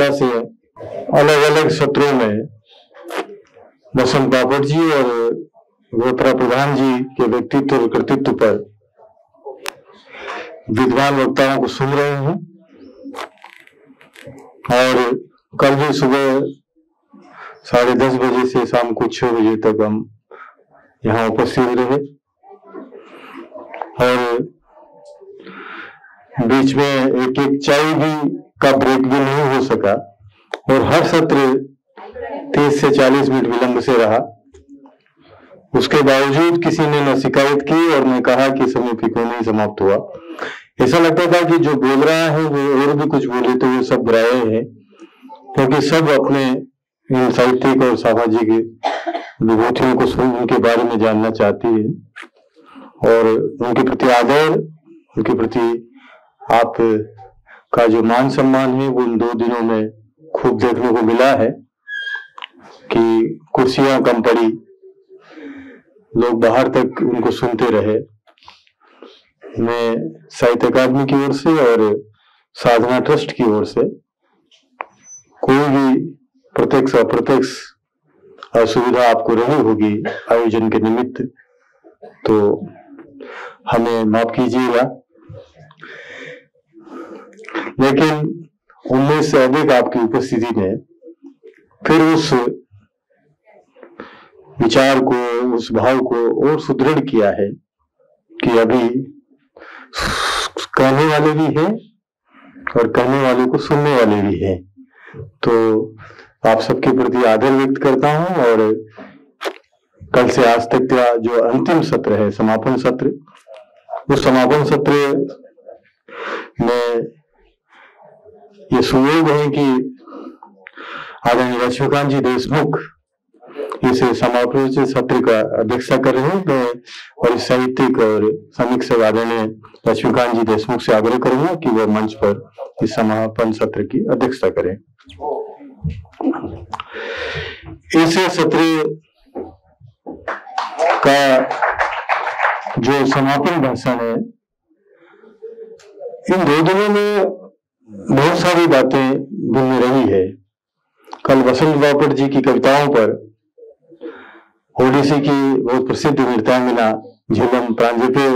गंभीरता से अलग अलग सत्रों में बसंत बापट जी और गोत्रा प्रधान जी के व्यक्तित्व और कृतित्व पर विद्वान वक्ताओं को सुन रहे हैं। और कल भी सुबह 10:30 बजे से शाम को 6 बजे तक हम यहाँ उपस्थित रहे और बीच में एक चाय भी का ब्रेक भी नहीं हो सका और हर सत्र 30 से 40 मिनट विलंब से रहा। उसके बावजूद किसी ने न शिकायत की और न कहा कि समय पे क्यों नहीं समाप्त हुआ। ऐसा लगता था कि जो बोल रहा है वो और भी कुछ बोले तो वो सब ग्राह्य है, क्योंकि सब अपने इन साहित्यिक और सामाजिक विभूतियों को उनके बारे में जानना चाहती है और उनके प्रति आदर, उनके प्रति आप का जो मान सम्मान है वो इन 2 दिनों में खूब देखने को मिला है कि कुर्सियां कम पड़ी, लोग बाहर तक उनको सुनते रहे। मैं साहित्य अकादमी की ओर से और साधना ट्रस्ट की ओर से कोई भी प्रत्यक्ष अप्रत्यक्ष असुविधा आपको रही होगी आयोजन के निमित्त तो हमें माफ कीजिएगा, लेकिन उनमें से अधिक आपकी उपस्थिति ने फिर उस विचार को, उस भाव को और सुदृढ़ किया है कि अभी कहने वाले भी हैं और कहने वाले को सुनने वाले भी हैं। तो आप सबके प्रति आदर व्यक्त करता हूं और कल से आज तक का जो अंतिम सत्र है, समापन सत्र, उस समापन सत्र में ये सुयोग है कि आदरणीय लक्ष्मीकांत जी देशमुख इस समापन सत्र का अध्यक्षता कर रहे हैं। मैं और साहित्यिक और समीक्षक आदरणीय लक्ष्मीकांत जी देशमुख से आग्रह करूंगा कि वह मंच पर इस समापन सत्र की अध्यक्षता करें। इस सत्र का जो समापन भाषण है, इन 2 दिनों में बहुत सारी बातें भिन्न रही है। कल बसंत बापट जी की कविताओं पर ओडिसी की बहुत प्रसिद्ध नृत्यांगना झेलम प्रांजपे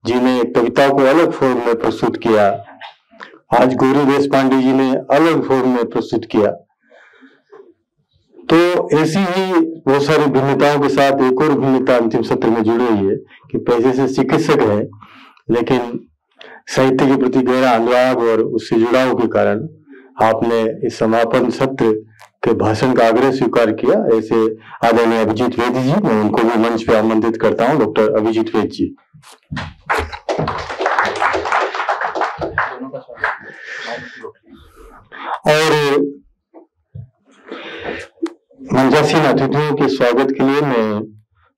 जी ने कविता को अलग फॉर्म में प्रस्तुत किया। आज गौरी देशपांडे जी ने अलग फॉर्म में प्रस्तुत किया। तो ऐसी ही बहुत सारी भिन्नताओं के साथ एक और भिन्नता अंतिम सत्र में जुड़ी हुई है कि पैसे से चिकित्सक है, लेकिन साहित्य के प्रति गहरा अनुराग और उससे जुड़ाव के कारण आपने इस समापन सत्र के भाषण का आग्रह स्वीकार किया। ऐसे आदरणीय अभिजीत वैद्य जी, मैं उनको भी मंच पे आमंत्रित करता हूं। डॉक्टर अभिजीत वैद्य जी। और मंचासीन अतिथियों के स्वागत के लिए मैं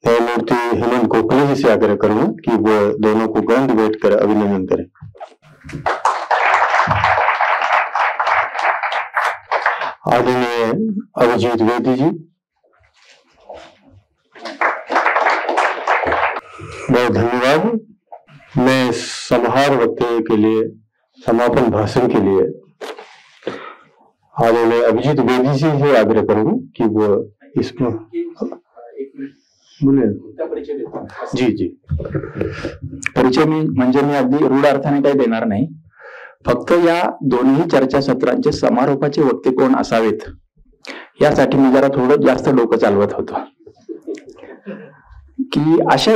न्यायमूर्ति हेमंत कोकले जी से आग्रह करूंगा कि वो दोनों को गौंद बैठकर अभिनंदन करें। आदरणीय अभिजीत वैद्य जी, बहुत धन्यवाद। मैं समाहार वक्तव्य के लिए, समापन भाषण के लिए आदरणीय अभिजीत वैद्य जी से आग्रह करूंगा कि वो इसमें बोले। जी जी, परिचय म्हणजे मी अगदी रूढ अर्थाने काही देणार नाही, फक्त या दोन्ही चर्चासत्रांचे समारोपाचे वक्ते कोण असावेत यासाठी मी जरा थोडं जास्त डोकं चालवत होतो की अशा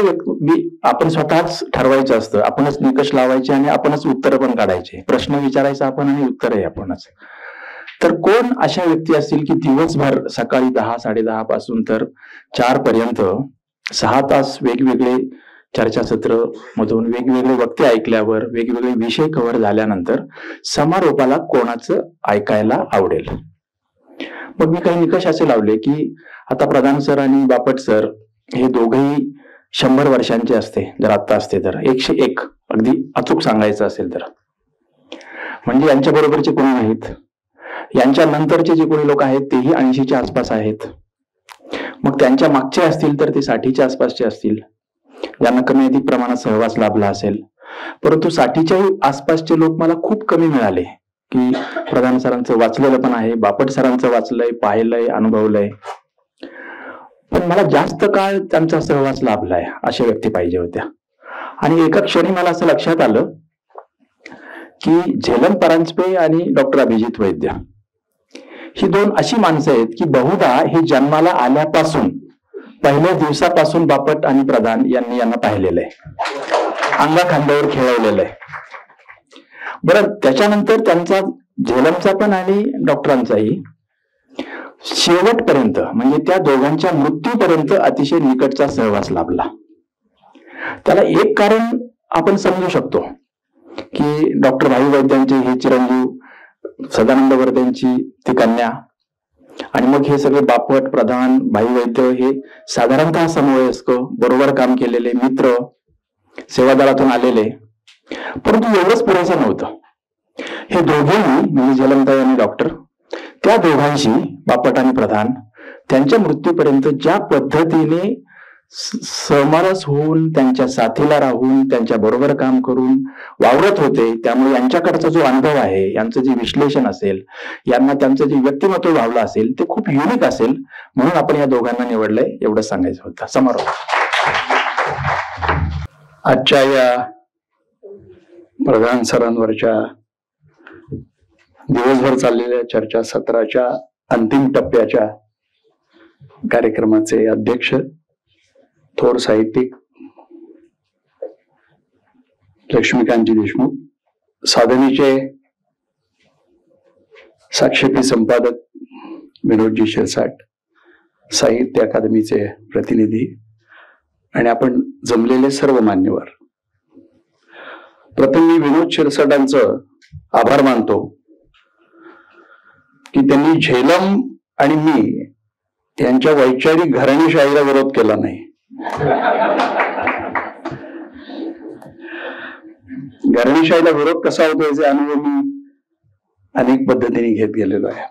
आपण स्वतःच ठरवायचं असतं, आपणच निकष लावायचे आणि आपणच उत्तर पण काढायचे, प्रश्न विचारायचा आपण आणि उत्तरही आपणच। तर कोण अशा व्यक्ती असतील की दिवसभर सकाळी 10, 10:30 पासून तर 4 पर्यंत 6 तास वेगवेगळे चर्चासत्र मधून वेगवेगळे वक्ते ऐकल्यावर, वेगवेगळे विषय कव्हर झाल्यानंतर समारोपाला कोणाचं ऐकायला आवडेल। मग मी काही निकष असे लावले की आता प्रधान सर आणि बापट सर हे दोघेही 100 वर्षांचे असते, जर आता असते तर 101 अगदी अचूक सांगायचं असेल तर, म्हणजे यांच्या बरोबरचे कोणी नाहीत, यांच्या नंतरचे जे कोणी लोक आहेत तेही 80च्या आसपास आहेत, मग त्यांच्या मागचे असतील तर ते 60च्या आसपासचे असतील, ज्यांना कमी अधिक प्रमाणात सहवास लाभला असेल। परंतु 60च्या आसपासचे लोक मला खूप कमी मिळाले, की प्रधान सरांचं वाचलेलं पण आहे, बापट सरांचं वाचलंय, पाहिलंय, अनुभवलंय. पण मला जास्त काळ त्यांचा सहवास लाभलाय अशा व्यक्ती पाहिजे होत्या. आणि एका क्षणी मला असं लक्षात आलं की झेलम परांजपे आणि डॉक्टर अभिजित वैद्य ही दोन अशी माणसं आहेत की बहुधा हे जन्माला आल्यापासून पहिल्या दिवसापासून बापट आणि प्रधान यांनी यांना पाहिलेलं आहे, अंगाखांद्यावर खेळवलेलं आहे. बरं, त्याच्यानंतर त्यांचा झेलमचा पण आणि डॉक्टरांचाही शेवटपर्यंत म्हणजे त्या दोघांच्या मृत्यूपर्यंत अतिशय निकटचा सहवास लाभला. त्याला एक कारण आपण समजू शकतो की डॉक्टर भाई वैद्यांचे हे चिरंजीव सदानंद वर्धेंची ती कन्या आणि मग हे सगळे बापट, प्रधान, भाई वैद्य हे साधारणतः समवयस्क, बरोबर काम केलेले मित्र, सेवादलातून आलेले. परंतु एवढंच पुरेसं नव्हतं. हे दोघेही म्हणजे झेलमताई आणि डॉक्टर त्या दोघांशी बापट आणि प्रधान त्यांच्या मृत्यूपर्यंत ज्या पद्धतीने समरस होऊन त्यांच्या साथीला राहून त्यांच्या बरोबर काम करून वावरत होते, त्यामुळे यांच्याकडचा जो अनुभव आहे, यांचं जे विश्लेषण असेल, यांना त्यांचं जे व्यक्तिमत्व भावलं असेल ते खूप युनिक असेल. म्हणून आपण या दोघांना निवडलंय, एवढं सांगायचं होतं. समारोप. आजच्या या प्रधान सरांवरच्या दिवसभर चाललेल्या चर्चा सत्राच्या अंतिम टप्प्याच्या कार्यक्रमाचे अध्यक्ष थोर साहित्यिक लक्ष्मीकांतजी देशमुख, साधनेचे साक्षेपी संपादक विनोदजी शिरसाट, साहित्य अकादमीचे प्रतिनिधी आणि आपण जमलेले सर्व मान्यवर, प्रथम मी विनोद शिरसाटांचं आभार मानतो की त्यांनी झेलम आणि मी यांच्या वैचारिक घराणेशाहीला विरोध केला नाही. घराणेशाहीला विरोध कसा होतो याचे अनुभव मी अनेक पद्धतीने घेत गेलेलो आहे.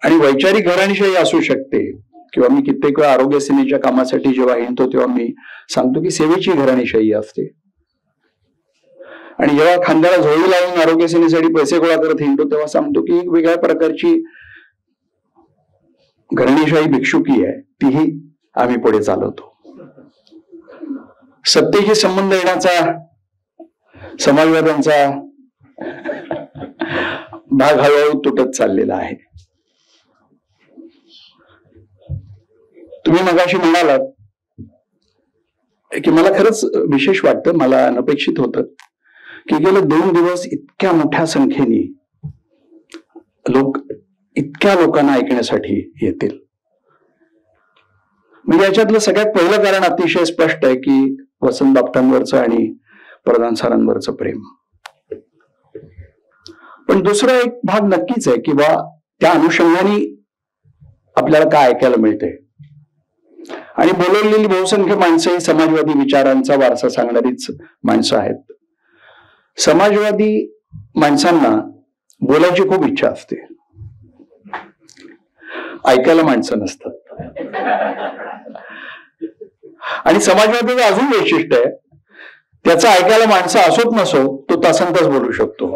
आणि वैचारिक घराणेशाही असू शकते किंवा मी कित्येक वेळा आरोग्य सेनेच्या कामासाठी जेव्हा हिंडतो तेव्हा मी सांगतो की सेवेची घराणेशाही असते. आणि जेव्हा खांद्याला झोळी लावून आरोग्य सेनेसाठी पैसे गोळा करत हिंडतो तेव्हा सांगतो की एक वेगळ्या प्रकारची घराणेशाही भिक्षुकी आहे, तीही आम्ही पुढे चालवतो. सत्तेशी संबंध येण्याचा समाजवाद्यांचा भाग हळूहळू तुटत चाललेला आहे. तुम्ही मगाशी म्हणालात की मला खरंच विशेष वाटतं, मला अनपेक्षित होतं की गेले 2 दिवस इतक्या मोठ्या संख्येने लोक इतक्या लोकांना ऐकण्यासाठी येतील. म्हणजे याच्यातलं सगळ्यात पहिलं कारण अतिशय स्पष्ट आहे की वसंत बापटांवरचं आणि प्रधान सरांवरचं प्रेम. पण दुसरा एक भाग नक्कीच आहे की बा त्या अनुषंगाने आपल्याला काय ऐकायला मिळते. आणि बोलवलेली बहुसंख्य माणसं ही समाजवादी विचारांचा वारसा सांगणारीच माणसं आहेत. समाजवादी माणसांना बोलायची खूप इच्छा असते, ऐकायला माणसं नसतात. आणि समाजवादाचं अजून वैशिष्ट्य आहे, त्याचं ऐकायला माणसं असोत नसो तो तासंतास बोलू शकतो,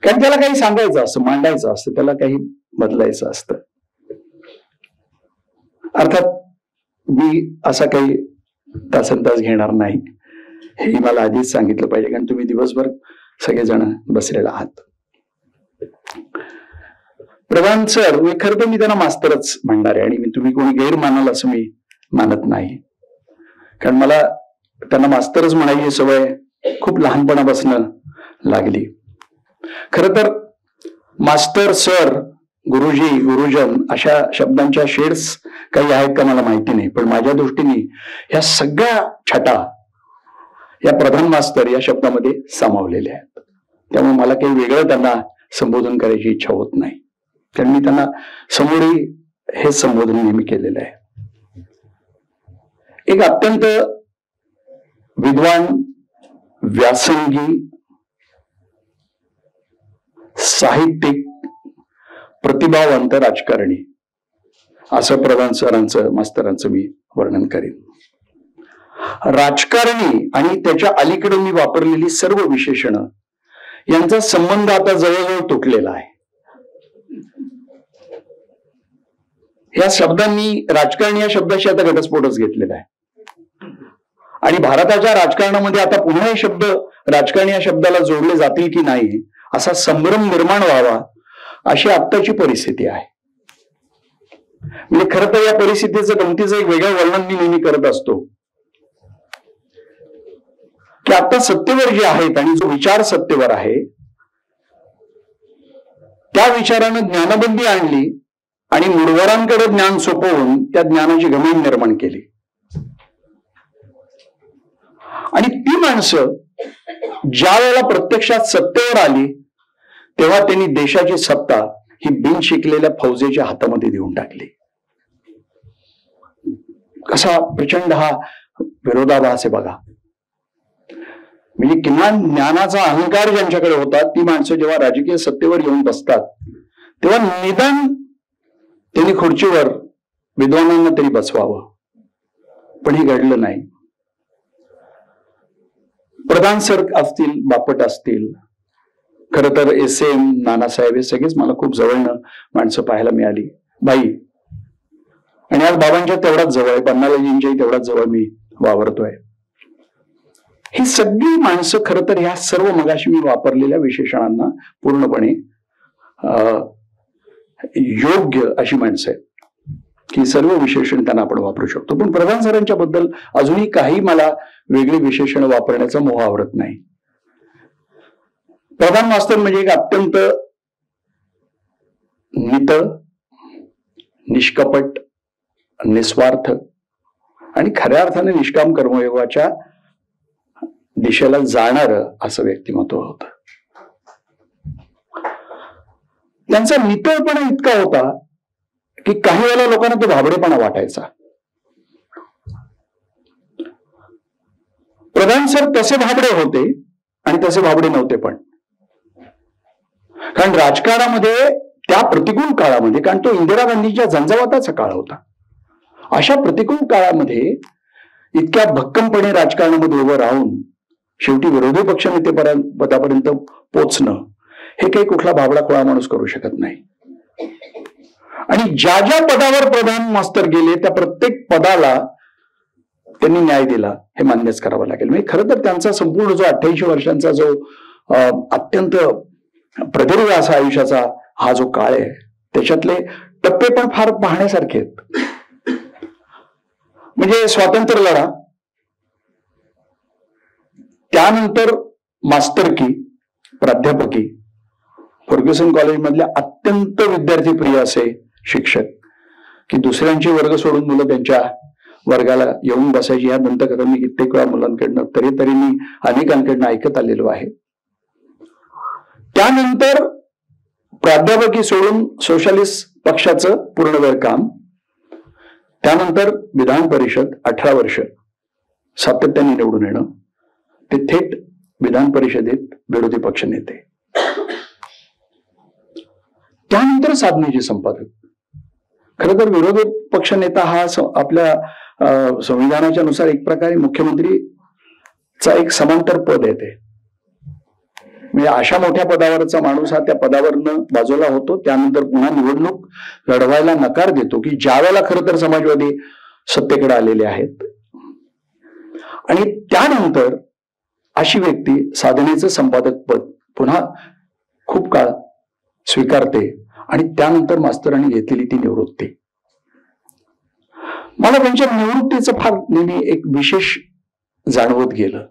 कारण त्याला काही सांगायचं असतं, मांडायचं असतं, त्याला काही बदलायचं असतं. अर्थात मी असा काही तासंतास घेणार नाही, हे मला आधीच सांगितलं पाहिजे, कारण तुम्ही दिवसभर सगळेजण बसलेला आहात. प्रधान सर, खरं तर मी त्यांना मास्तरच म्हणणार आहे आणि तुम्ही कोणी गैर मानाल असं मी मानत नाही, कारण मला त्यांना मास्तरच म्हणायची सवय खूप लहानपणापासून लागली. खरं तर मास्टर, सर, गुरुजी, गुरुजन अशा शब्दांच्या शेड्स काही आहेत का मला माहिती नाही, पण माझ्या दृष्टीने ह्या सगळ्या छटा या प्रधान मास्तर या शब्दामध्ये सामावलेल्या आहेत. त्यामुळे मला काही वेगळं त्यांना संबोधन करायची इच्छा होत नाही, कारण मी त्यांना समोरी हे संबोधन नेहमी केलेलं आहे. एक अत्यंत विद्वान, व्यासंगी, साहित्यिक, प्रतिभावंत राजकारणी असं प्रधान सरांचं, मास्तरांचं मी वर्णन करेन. राजकारणी आणि त्याच्या अलीकडे मी वापरलेली सर्व विशेषणं यांचा संबंध आता जवळजवळ तुटलेला आहे. या शब्दांनी राजकारणी या शब्दाशी आता घटस्फोटच घेतलेला आहे आणि भारताच्या राजकारणामध्ये आता पुन्हा हे शब्द राजकारणी या शब्दाला जोडले जातील की नाही असा संभ्रम निर्माण व्हावा अशी आत्ताची परिस्थिती आहे. म्हणजे खरं तर या परिस्थितीचं गमतीचं एक वेगळं वर्णन मी नेहमी करत असतो की आता सत्तेवर जे आहेत आणि जो विचार सत्तेवर आहे त्या विचारानं ज्ञानबंदी आणली आणि मूढवरांकडे ज्ञान सोपवून त्या ज्ञानाची घमेंड निर्माण केली. आणि ती माणसं ज्या वेळेला प्रत्यक्षात सत्तेवर आली तेव्हा त्यांनी देशाची सत्ता ही बिन शिकलेल्या फौजेच्या हातामध्ये देऊन टाकली. कसा प्रचंड हा विरोधाभास आहे बघा. म्हणजे किमान ज्ञानाचा अहंकार ज्यांच्याकडे होता ती माणसं जेव्हा राजकीय सत्तेवर येऊन बसतात तेव्हा निदान त्यांनी खुर्चीवर विद्वानांना तरी बसवावं, पण हे घडलं नाही. प्रधान सर असतील, बापट असतील, खरं तर SM नानासाहेब हे सगळेच मला खूप जवळनं माणसं पाहायला मिळाली. बाई आणि आज बाबांच्या तेवढाच जवळ आहे, पन्नालाजींच्याही तेवढाच जवळ मी वावरतोय. ही सगळी माणसं खरं तर ह्या सर्व मगाशी मी वापरलेल्या विशेषणांना पूर्णपणे योग्य अशी माणसं आहेत की सर्व विशेषण त्यांना आपण वापरू शकतो. पण प्रधान सरांच्या बद्दल अजूनही काही मला वेगळी विशेषण वापरण्याचा मोह आवडत नाही. प्रधान मास्तर म्हणजे एक अत्यंत नितळ, निष्कपट, निस्वार्थ आणि खऱ्या अर्थाने निष्काम कर्मयोगाच्या दिशेला जाणारं असं व्यक्तिमत्व होतं. त्यांचा नितळपणा इतका होता की काही वेळेला लोकांना तो भाबडेपणा वाटायचा. प्रधान सर तसे भाबडे होते आणि तसे भाबडे नव्हते पण. कारण राजकारणामध्ये त्या प्रतिकूल काळामध्ये, कारण तो इंदिरा गांधीच्या झंझावाताचा काळ होता, अशा प्रतिकूल काळामध्ये इतक्या भक्कमपणे राजकारणामध्ये उभं राहून शेवटी विरोधी पक्षनेते पदापर्यंत पोचणं हे काही कुठला भाबडा खोळा माणूस करू शकत नाही. आणि ज्या ज्या पदावर प्रधान मास्तर गेले त्या प्रत्येक पदाला त्यांनी न्याय दिला हे मान्यच करावं लागेल. म्हणजे खरं तर त्यांचा संपूर्ण जो 88 वर्षांचा जो अत्यंत प्रदीर्घ असा आयुष्याचा हा जो काळ आहे त्याच्यातले टप्पे पण फार पाहण्यासारखे आहेत. म्हणजे स्वातंत्र्य लढा, त्यानंतर मास्तरकी, प्राध्यापकी, फर्ग्युसन कॉलेजमधल्या अत्यंत विद्यार्थीप्रिय असे शिक्षक की दुसऱ्यांचे वर्ग सोडून मुलं त्यांच्या वर्गाला येऊन बसायची. या दंतकथा मी कित्येक वेळा मुलांकडनं तरी मी अनेकांकडनं ऐकत आलेलो आहे. त्यानंतर प्राध्यापकी सोडून सोशलिस्ट पक्षाचं पूर्ण वेळ काम, त्यानंतर विधान परिषद 18 वर्ष सातत्याने निवडून येणं, ते थेट विधान परिषदेत विरोधी पक्ष नेते, त्यानंतर साधनेचे संपादक. खरं तर विरोधी पक्ष नेता हा आपल्या संविधानाच्या नुसार एक प्रकारे मुख्यमंत्रीचा एक समांतर पद येते. म्हणजे अशा मोठ्या पदावरचा माणूस हा त्या पदावरनं बाजूला होतो, त्यानंतर पुन्हा निवडणूक लढवायला नकार देतो की ज्या वेळेला खरं तर समाजवादी सत्तेकडे आलेले आहेत. आणि त्यानंतर अशी व्यक्ती साधनेचं संपादक पद पुन्हा खूप काळ स्वीकारते आणि त्यानंतर मास्तरांनी घेतलेली ती निवृत्ती. मला त्यांच्या निवृत्तीचं फार नेहमी एक विशेष जाणवत गेलं.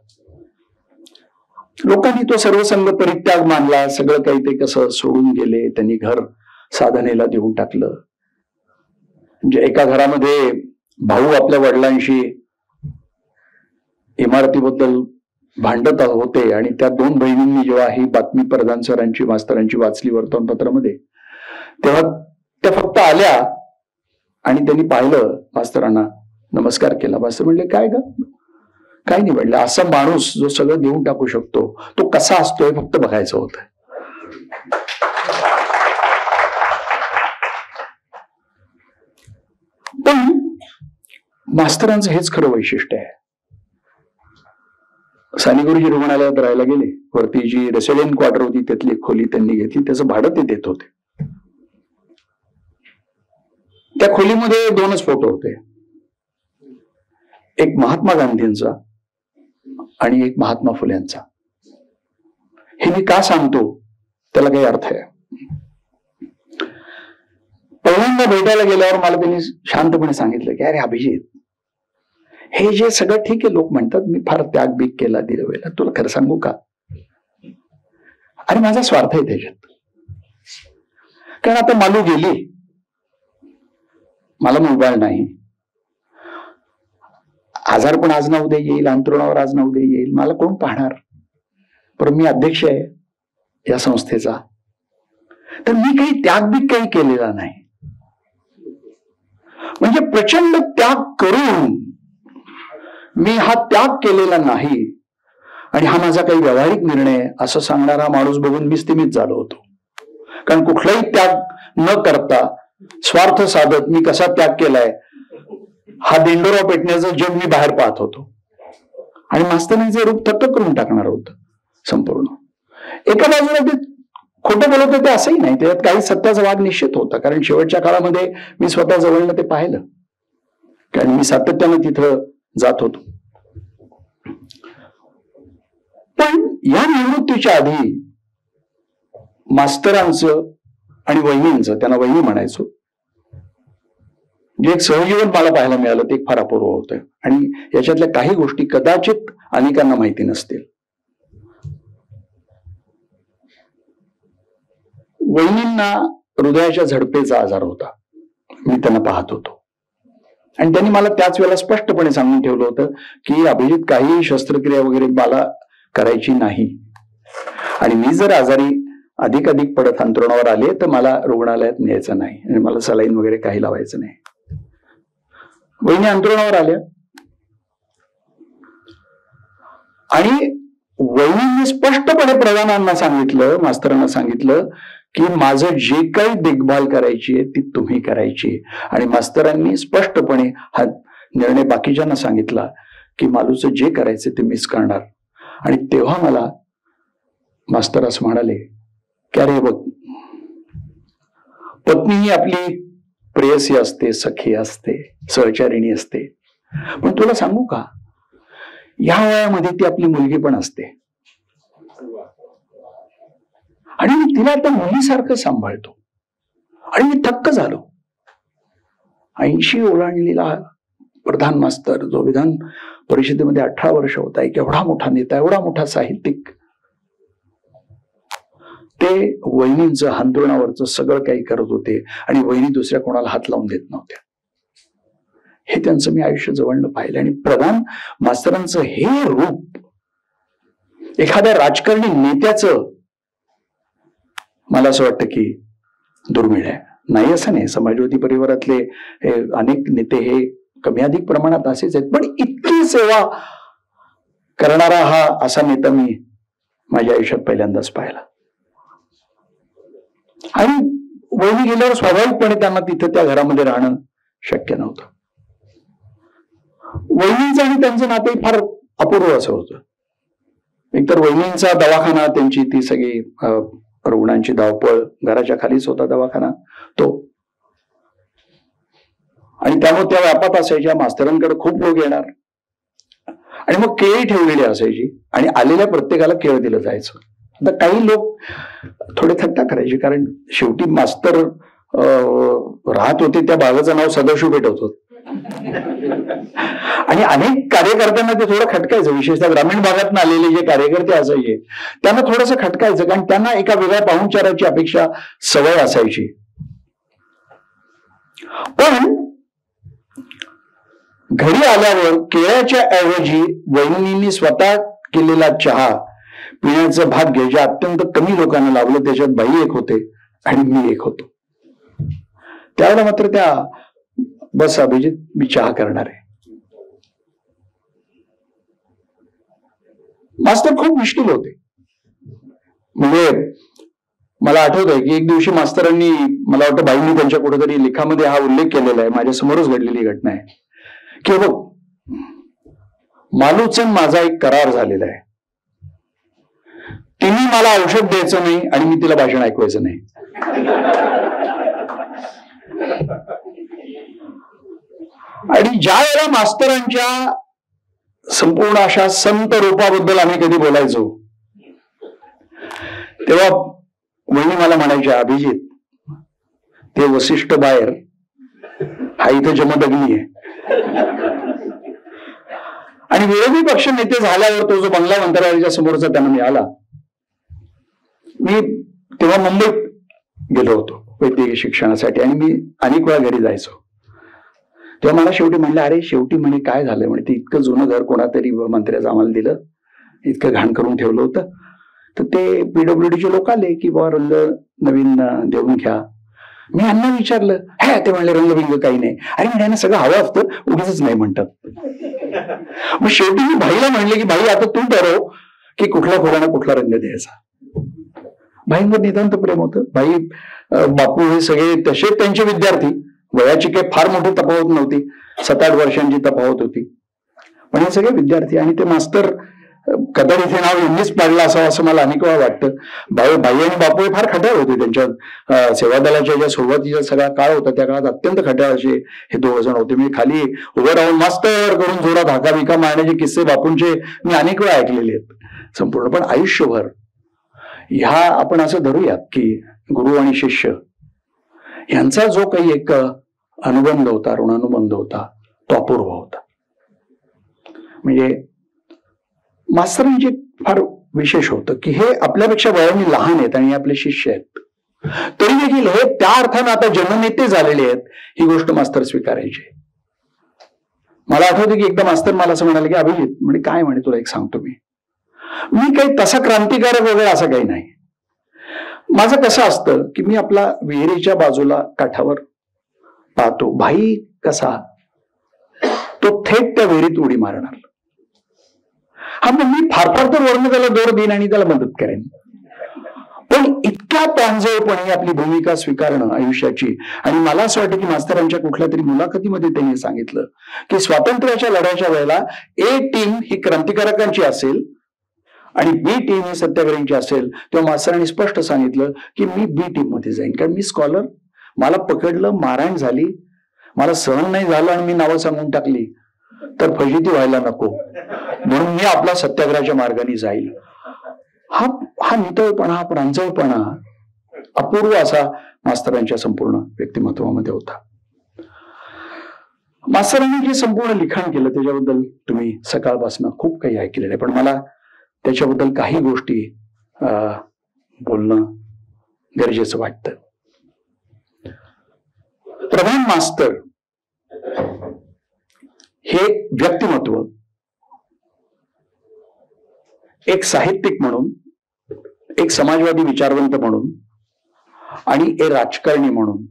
लोकांनी तो सर्वसंग परित्याग मानला, सगळं काही ते कसं सोडून गेले, त्यांनी घर साधनेला देऊन टाकलं. म्हणजे एका घरामध्ये भाऊ आपल्या वडिलांशी इमारतीबद्दल भांडत होते आणि त्या दोन बहिणींनी जेव्हा ही बातमी प्रधान सरांची मास्तरांची वाचली वर्तमानपत्रामध्ये तेव्हा त्या फक्त आल्या आणि त्यांनी पाहिलं मास्तरांना, नमस्कार केला. मास्तर म्हणले काय ग, काय नाही म्हणलं, असा माणूस जो सगळं देऊन टाकू शकतो तो कसा असतोय फक्त बघायचं होतं. पण मास्तरांचं हेच खरं वैशिष्ट्य आहे साने गुरुजी रुग्णालयात राहायला गेले. वरती जी रेसिडेंट क्वार्टर होती त्यातली खोली त्यांनी घेतली, त्याचं भाडं ते देत होते. त्या खोलीमध्ये 2च फोटो होते, एक महात्मा गांधींचा आणि एक महात्मा फुल्यांचा. हे मी का सांगतो त्याला काही अर्थ आहे. पहिल्यांदा भेटायला गेल्यावर मला त्यांनी शांतपणे सांगितलं की अरे अभिजित, हे जे सगळं ठीक आहे, लोक म्हणतात मी फार त्याग बीग केला दिलं वेळेला, तुला खरं सांगू का, आणि माझा स्वार्थ आहे त्याच्यात. कारण आता मालू गेली, मला मोबाईल नाही, आजार पण आज ना उद्या येईल, अंतरुणावर आज ना उद्या येईल, मला कोण पाहणार. पण मी अध्यक्ष आहे या संस्थेचा, तर मी काही त्याग बीग काही केलेला नाही. म्हणजे प्रचंड त्याग करून मी हा त्याग केलेला नाही आणि हा माझा काही व्यावहारिक निर्णय असं सांगणारा माणूस बघून मी स्तिमित झालो होतो. कारण कुठलाही त्याग न करता स्वार्थ साधत मी कसा त्याग केलाय हा दिंडोरा पेटण्याचं जग मी बाहेर पाहत होतो. आणि मास्तरांचे रूप थक्क करून टाकणार होतं संपूर्ण. एका बाजूला ते खोटं बोलत होते असंही नाही, त्याच्यात काही सत्याचा भाग निश्चित होता. कारण शेवटच्या काळामध्ये मी स्वतः जवळनं ते पाहिलं, कारण मी सातत्यानं तिथं जात होतो. पण या निवृत्तीच्या आधी मास्तरांचं आणि वहिनींचं, त्यांना वहिनी म्हणायचो, जे एक सहजीवन मला पाहायला मिळालं ते एक फार अपूर्व होतं. आणि याच्यातल्या काही गोष्टी कदाचित अनेकांना माहिती नसतील. वहिनींना हृदयाच्या झडपेचा आजार होता, मी त्यांना पाहत होतो. आणि त्यांनी मला त्याच वेळेला स्पष्टपणे सांगून ठेवलं होतं की अभिजित, काही शस्त्रक्रिया वगैरे मला करायची नाही, आणि मी जर आजारी अधिक पडत अंतरुणावर आले तर मला रुग्णालयात न्यायचं नाही आणि मला सलाईन वगैरे काही लावायचं नाही. वहिनी अंतरुणावर आल्या आणि वहिनींनी स्पष्टपणे प्रधानांना सांगितलं, मास्तरांना सांगितलं की माझं जे काही देखभाल करायची आहे ती तुम्ही करायची. आणि मास्तरांनी स्पष्टपणे हा निर्णय बाकीच्यांना सांगितला की मालूचं जे करायचं ते मीच करणार. आणि तेव्हा मला मास्तर असं म्हणाले की अरे बघ, पत्नी ही आपली प्रेयसी असते, सखी असते, सहचारिणी असते, पण तुला सांगू का, या वयामध्ये ती आपली मुलगी पण असते. आणि मी तिला आता मुलीसारखं सांभाळतो. आणि मी थक्क झालो. 80 ओलांडलेला प्रधान मास्तर, जो विधान परिषदेमध्ये 18 वर्ष होता, एक एवढा मोठा नेता, एवढा मोठा साहित्यिक, ते वहिनींचं अंतरुणावरचं सगळं काही करत होते आणि वहिनी दुसऱ्या कोणाला हात लावून देत नव्हत्या. हे त्यांचं मी आयुष्य जवळनं पाहिलं. आणि प्रधान मास्तरांचं हे रूप एखाद्या राजकारणी नेत्याचं मला असं वाटतं की दुर्मिळ आहे. नाही असं नाही, समाजवादी परिवारातले अनेक नेते हे कमी अधिक प्रमाणात असेच आहेत, पण इतकी सेवा करणारा हा असा नेता मी माझ्या आयुष्यात पहिल्यांदाच पाहिला. आणि वहिनी गेल्यावर स्वाभाविकपणे त्यांना तिथं त्या घरामध्ये राहणं शक्य नव्हतं. वहिनींचं आणि त्यांचं नाते फार अपूर्व असं होतं. एकतर वहिनींचा दवाखाना, त्यांची ती सगळी रुग्णांची धावपळ, घराच्या खालीच होता दवाखाना तो, आणि त्यामुळे त्या व्यापात असायच्या. मास्तरांकडे खूप लोक येणार आणि मग केळी ठेवलेली असायची आणि आलेल्या प्रत्येकाला केळ दिलं जायचं. आता काही लोक थोडे थट्टा करायचे, कारण शेवटी मास्तर राहत होते त्या भागाचं नाव सदाशिव पेठ होतं आणि अनेक कार्यकर्त्यांना ते थोडं खटकायचं. विशेषतः ग्रामीण भागातून आलेले जे कार्यकर्ते असायचे त्यांना थोडंसं खटकायचं, कारण त्यांना एका वेगळ्या पाहुणचाराची अपेक्षा, सवय असायची. पण घरी आल्यावर केळ्याच्या ऐवजी वहिनींनी स्वतः केलेला चहा पिण्याचं भाग्य जे अत्यंत कमी लोकांना लाभलं, त्याच्यात बाई एक होते आणि मी एक होतो. त्यावेळेला मात्र त्या, बस अभिजित मी चहा करणार आहे. मास्तर खूप मुश्किल होते. म्हणजे मला आठवत आहे की एक दिवशी मास्तरांनी, मला वाटतं बाईंनी त्यांच्या कुठेतरी लेखामध्ये हा उल्लेख केलेला आहे, माझ्या समोरच घडलेली घटना आहे, की बघ मालूचन माझा एक करार झालेला आहे तिने मला औषध द्यायचं नाही आणि मी तिला भाषण ऐकवायचं नाही. आणि ज्या वेळेला मास्तरांच्या संपूर्ण अशा संत रूपाबद्दल आम्ही कधी बोलायचो तेव्हा वहिनी मला म्हणायच्या, अभिजित ते वसिष्ठ बाहेर, हा इथं जमदग्नी आहे. आणि विरोधी पक्ष नेते झाल्यावर तो जो बंगला मंत्रालयाच्या समोरचा त्यांना मिळाला, मी तेव्हा मुंबईत गेलो होतो वैद्यकीय शिक्षणासाठी आणि मी अनेक वेळा घरी जायचो. तेव्हा मला शेवटी म्हणलं, अरे शेवटी म्हणे काय झालं म्हणे, ते इतकं जुनं घर कोणातरी मंत्र्याचं आम्हाला दिलं, इतकं घाण करून ठेवलं होतं, तर ते पीडब्ल्यूडीचे लोक आले की बा रंग नवीन देऊन घ्या. मी यांना विचारलं, हे ते म्हणले रंगबिंग काही नाही. अरे म्हणजे यांना सगळं हवं असतं, उगीच नाही म्हणतात. मग शेवटी मी भाईला म्हणले की भाई आता तू ठरव की कुठल्या फुलांना कुठला रंग द्यायचा. भाईंवर नितांत प्रेम होतं. भाई बापू हे सगळे तसे त्यांचे विद्यार्थी, वयाची काही फार मोठी तफावत नव्हती, 7-8 वर्षांची तफावत होती, पण हे सगळे विद्यार्थी. आणि ते मास्तर कदाचित हे नाव यांनीच पाडलं असावं असं मला अनेक वेळा वाटतं. भाई आणि बापू हे फार खट्याळ होते. त्यांच्या सेवा दलाच्या ज्या सुरुवातीचा सगळा काळ होता त्या काळात अत्यंत खट्याळ असे हे 2 जण होते. मी खाली उभं राहून मास्तर करून जोरात हाका बिका मारण्याचे किस्से बापूंचे मी अनेक वेळा ऐकलेले आहेत संपूर्ण. पण आयुष्यभर ह्या आपण असं धरूयात की गुरु आणि शिष्य यांचा जो काही एक अनुबंध होता, ऋणानुबंध होता, तो अपूर्व होता. म्हणजे मास्तरांचे फार विशेष होतं की हे आपल्यापेक्षा वयाने लहान आहेत आणि आपले शिष्य आहेत, तरी देखील हे त्या अर्थानं आता जननेते झालेले आहेत ही गोष्ट मास्तर स्वीकारायची. मला आठवतं की एकदा मास्तर मला असं म्हणाले की अभिजित म्हणजे काय म्हणे तुला एक सांगतो, मी काही तसा क्रांतिकारक वगैरे असं काही नाही. माझं कसं असतं की मी आपला विहिरीच्या बाजूला काठावर पाहतो, भाई कसा तो थेट त्या विहिरीत उडी मारणार. हा मग मी फार तर वर्ण त्याला दोर देईन आणि त्याला मदत करेन. पण इतक्या प्रांजळपणे आपली भूमिका स्वीकारणं आयुष्याची. आणि मला असं वाटतं की मास्तरांच्या कुठल्या तरी मुलाखतीमध्ये त्यांनी सांगितलं की स्वातंत्र्याच्या लढ्याच्या वेळेला ए टीम ही क्रांतिकारकांची असेल आणि बी टीम ही सत्याग्रहींची असेल, तेव्हा मास्तरांनी स्पष्ट सांगितलं की मी बी टीम मध्ये जाईन, कारण मी स्कॉलर, मला पकडलं, मारहाण झाली, मला सहन नाही झालं आणि मी नावं सांगून टाकली तर फजिती व्हायला नको, म्हणून मी आपला सत्याग्रहाच्या मार्गाने जाईल. हा नितळपणा, हा प्रांजळपणा अपूर्व असा मास्तरांच्या संपूर्ण व्यक्तिमत्वामध्ये होता. मास्तरांनी जे संपूर्ण लिखाण केलं त्याच्याबद्दल तुम्ही सकाळपासून खूप काही ऐकलेलं आहे, पण मला त्याच्याबद्दल काही गोष्टी बोलणं गरजेचं वाटतं. प्रधान मास्तर हे व्यक्तिमत्व एक साहित्यिक म्हणून, एक समाजवादी विचारवंत म्हणून आणि एक राजकारणी म्हणून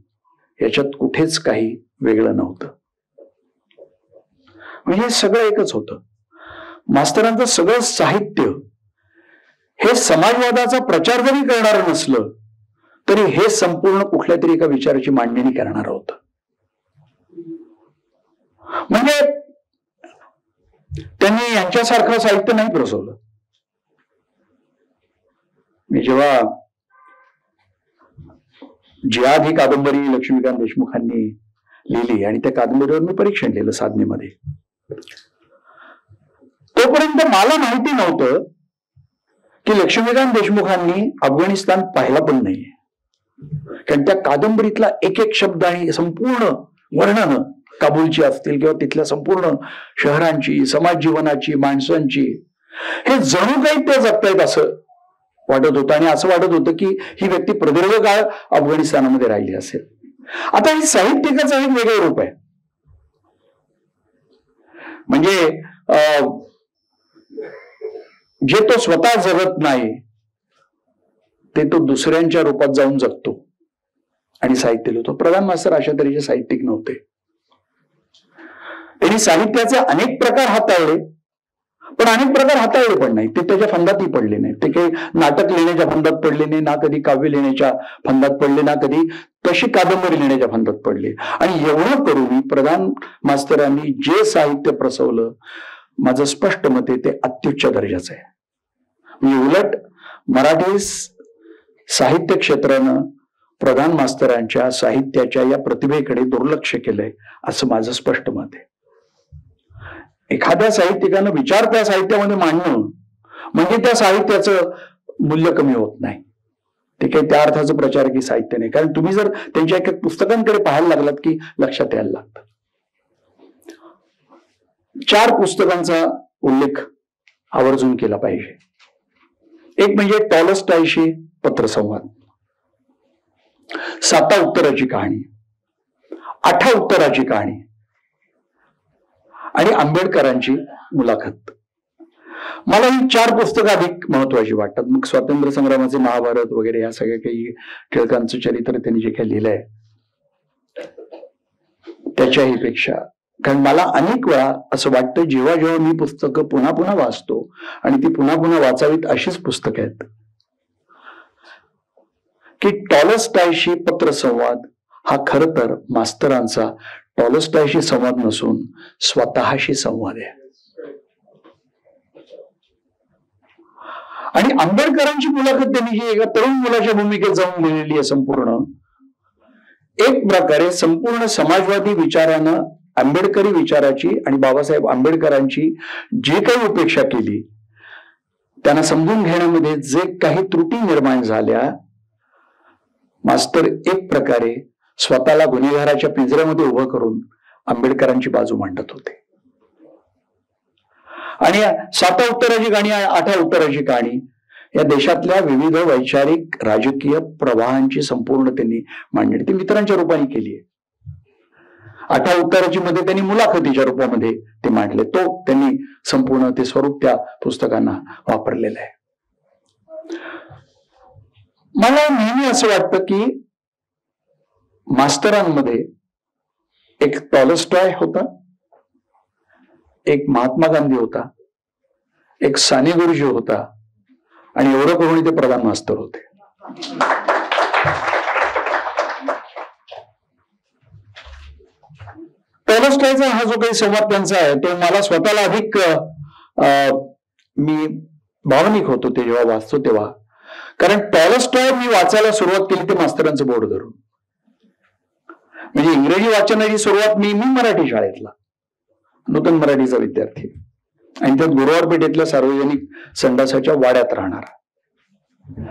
याच्यात कुठेच काही वेगळं नव्हतं. म्हणजे सगळं एकच होतं. मास्तरांचं सगळं साहित्य हे समाजवादाचा प्रचार जरी करणारं नसलं तरी हे संपूर्ण कुठल्या तरी एका विचाराची मांडणी करणारं होतं. म्हणजे त्यांनी यांच्यासारखं साहित्य नाही प्रसवलं. मी जेव्हा जिहाद ही कादंबरी लक्ष्मीकांत देशमुखांनी लिहिली आणि त्या कादंबरीवर मी परीक्षण लिहिलं साधनेमध्ये, तोपर्यंत मला माहिती नव्हतं की लक्ष्मीकांत देशमुखांनी अफगाणिस्तान पाहिला पण नाहीये. कारण त्या कादंबरीतला एक एक शब्द आणि संपूर्ण वर्णनं काबूलची असतील किंवा तिथल्या संपूर्ण शहरांची, समाज जीवनाची, माणसांची, हे जणू काही ते जगतायत असं वाटत होतं. आणि असं वाटत होतं की ही व्यक्ती प्रदीर्घ काळ अफगाणिस्तानामध्ये राहिली असेल. आता हे साहित्यिकाचं एक वेगळं रूप आहे. म्हणजे जे तो स्वतः जगत नाही ते तो दुसऱ्यांच्या रूपात जाऊन जगतो आणि साहित्य लिहितो. प्रधान मास्तर अशा तऱ्हेचे साहित्यिक नव्हते. त्यांनी साहित्याचे अनेक प्रकार हाताळले, पण अनेक प्रकार हाताळले पण नाही. ते त्याच्या फंदातही पडले नाही. ते काही नाटक लिहिण्याच्या फंदात पडले नाही, ना कधी काव्य लिहिण्याच्या फंदात पडले, ना कधी तशी कादंबरी लिहिण्याच्या फंदात पडले. आणि एवढं करून प्रधान मास्तरांनी जे साहित्य प्रसवलं, माझं स्पष्ट मत आहे ते अत्युच्च दर्जाचं आहे. म्हणजे उलट मराठी साहित्य क्षेत्रानं प्रधान मास्तरांच्या साहित्याच्या या प्रतिभेकडे दुर्लक्ष केलंय असं माझं स्पष्ट मत आहे. एखाद्या साहित्यिकानं विचार त्या साहित्यामध्ये मांडणं म्हणजे त्या साहित्याचं मूल्य कमी होत नाही. ते काही त्या अर्थाचं प्रचारकी साहित्य नाही. कारण तुम्ही जर त्यांच्या एका पुस्तकांकडे पाहायला लागलात की लक्षात यायला लागतं. 4 पुस्तकांचा उल्लेख आवर्जून केला पाहिजे. एक म्हणजे टॉलस्टॉयशी पत्रसंवाद, 7 उत्तराची कहाणी, 8 उत्तराची कहाणी आणि आंबेडकरांची मुलाखत. मला ही 4 पुस्तकं अधिक महत्वाची वाटतात. मग स्वातंत्र्य संग्रामाचे महाभारत वगैरे या सगळ्या काही टिळकांचं चरित्र त्यांनी जे काही लिहिलंय त्याच्याही पेक्षा, कारण मला अनेक वेळा असं वाटतं जेव्हा जेव्हा मी पुस्तकं पुन्हा पुन्हा वाचतो आणि ती पुन्हा पुन्हा वाचावीत अशीच पुस्तकं आहेत की टॉलस्टॉयशी पत्रसंवाद हा खर तर मास्तरांचा टॉलस्टॉयशी संवाद नसून स्वतःशी संवाद आहे. आणि आंबेडकरांची मुलाखत त्यांनी जी एका तरुण मुलाच्या भूमिकेत जाऊन लिहिलेली आहे संपूर्ण, एक प्रकारे संपूर्ण समाजवादी विचारानं आंबेडकरी विचाराची आणि बाबासाहेब आंबेडकरांची जे काही उपेक्षा केली, त्यांना समजून घेण्यामध्ये जे काही त्रुटी निर्माण झाल्या, मास्तर एक प्रकारे स्वतःला गुन्हेगाराच्या पिंजऱ्यामध्ये उभं करून आंबेडकरांची बाजू मांडत होते. आणि 7 उत्तराची कहाणी, 8 उत्तराची कहाणी या देशातल्या विविध वैचारिक राजकीय प्रवाहांची संपूर्ण त्यांनी मांडणी ती मित्रांच्या रूपाने केली आहे. 8 उत्तराची मध्ये त्यांनी मुलाखतीच्या रूपामध्ये ते मांडले. तो त्यांनी संपूर्ण ते स्वरूप त्या पुस्तकांना वापरलेलं आहे. मला नेहमी असं वाटतं की मास्तरांमध्ये एक टॉलस्टॉय होता, एक महात्मा गांधी होता, एक साने गुरुजी होता आणि एवढं करून ते प्रधान मास्तर होते. टॉलस्टॉयचा हा जो काही संवाद त्यांचा आहे तो मला स्वतःला अधिक मी भावनिक होतो ते जेव्हा वाचतो तेव्हा. कारण टॉलस्टॉय मी वाचायला सुरुवात केली ते मास्तरांचं बोर्ड धरून. म्हणजे इंग्रजी वाचनाची सुरुवात मी मराठी शाळेतला नूतन मराठीचा विद्यार्थी आणि त्यात गुरुवार पेठेतल्या सार्वजनिक संडासाच्या वाड्यात राहणारा.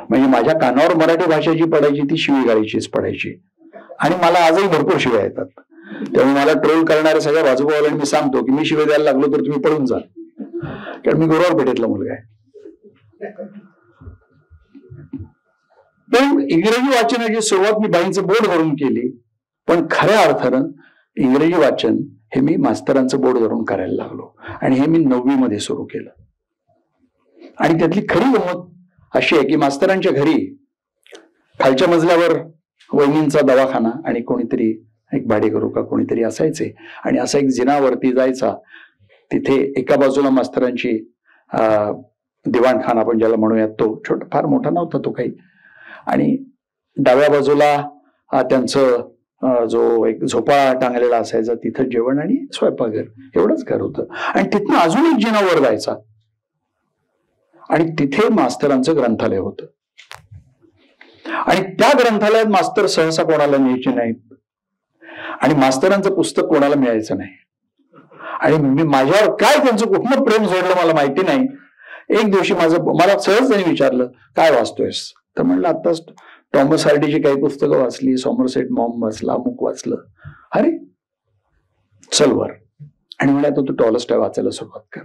म्हणजे माझ्या कानावर मराठी भाषा जी पडायची ती शिवीगाळीचीच पडायची आणि मला आजही भरपूर शिव्या येतात. त्यामुळे मला ट्रोल करणाऱ्या सगळ्या बाजूबावाला मी सांगतो की मी शिव्या द्यायला लागलो तर तुम्ही पळून जा, कारण मी गुरुवार पेठेतला मुलगा आहे. पण इंग्रजी वाचनाची सुरुवात मी बाईंचं बोर्ड धरून केली, पण खऱ्या अर्थानं इंग्रजी वाचन हे मी मास्तरांचं बोर्ड धरून करायला लागलो आणि हे मी 9वी मध्ये सुरू केलं. आणि त्यातली खरी गंमत अशी आहे की मास्तरांच्या घरी खालच्या मजल्यावर वहिनींचा दवाखाना आणि कोणीतरी एक भाडेकरू का कोणीतरी असायचे आणि असा एक जिनावरती जायचा. तिथे एका बाजूला मास्तरांची दिवाणखाना आपण ज्याला म्हणूयात तो छोटा फार मोठा नव्हता तो काही, आणि डाव्या बाजूला त्यांचं जो एक झोपाळा टांगलेला असायचा, तिथं जेवण आणि स्वयंपाकघर एवढंच घर होतं. आणि तिथनं अजून एक जिनावर जायचा आणि तिथे मास्तरांचं ग्रंथालय होतं. आणि त्या ग्रंथालयात मास्तर सहसा कोणाला न्यायचे नाहीत आणि मास्तरांचं पुस्तक कोणाला मिळायचं नाही. आणि मी माझ्यावर काय त्यांचं कुठलं प्रेम जोडलं मला माहिती नाही. एक दिवशी मला सहज त्यांनी विचारलं काय वाचतोयस, तर म्हणलं आताच टॉमस हार्डीची काही पुस्तकं वाचली, सॉमरसेट मॉम वाचला, अमुक वाचलं. अरे चल वर. आणि म्हणे आता तू टॉलस्टॉय वाचायला सुरुवात कर.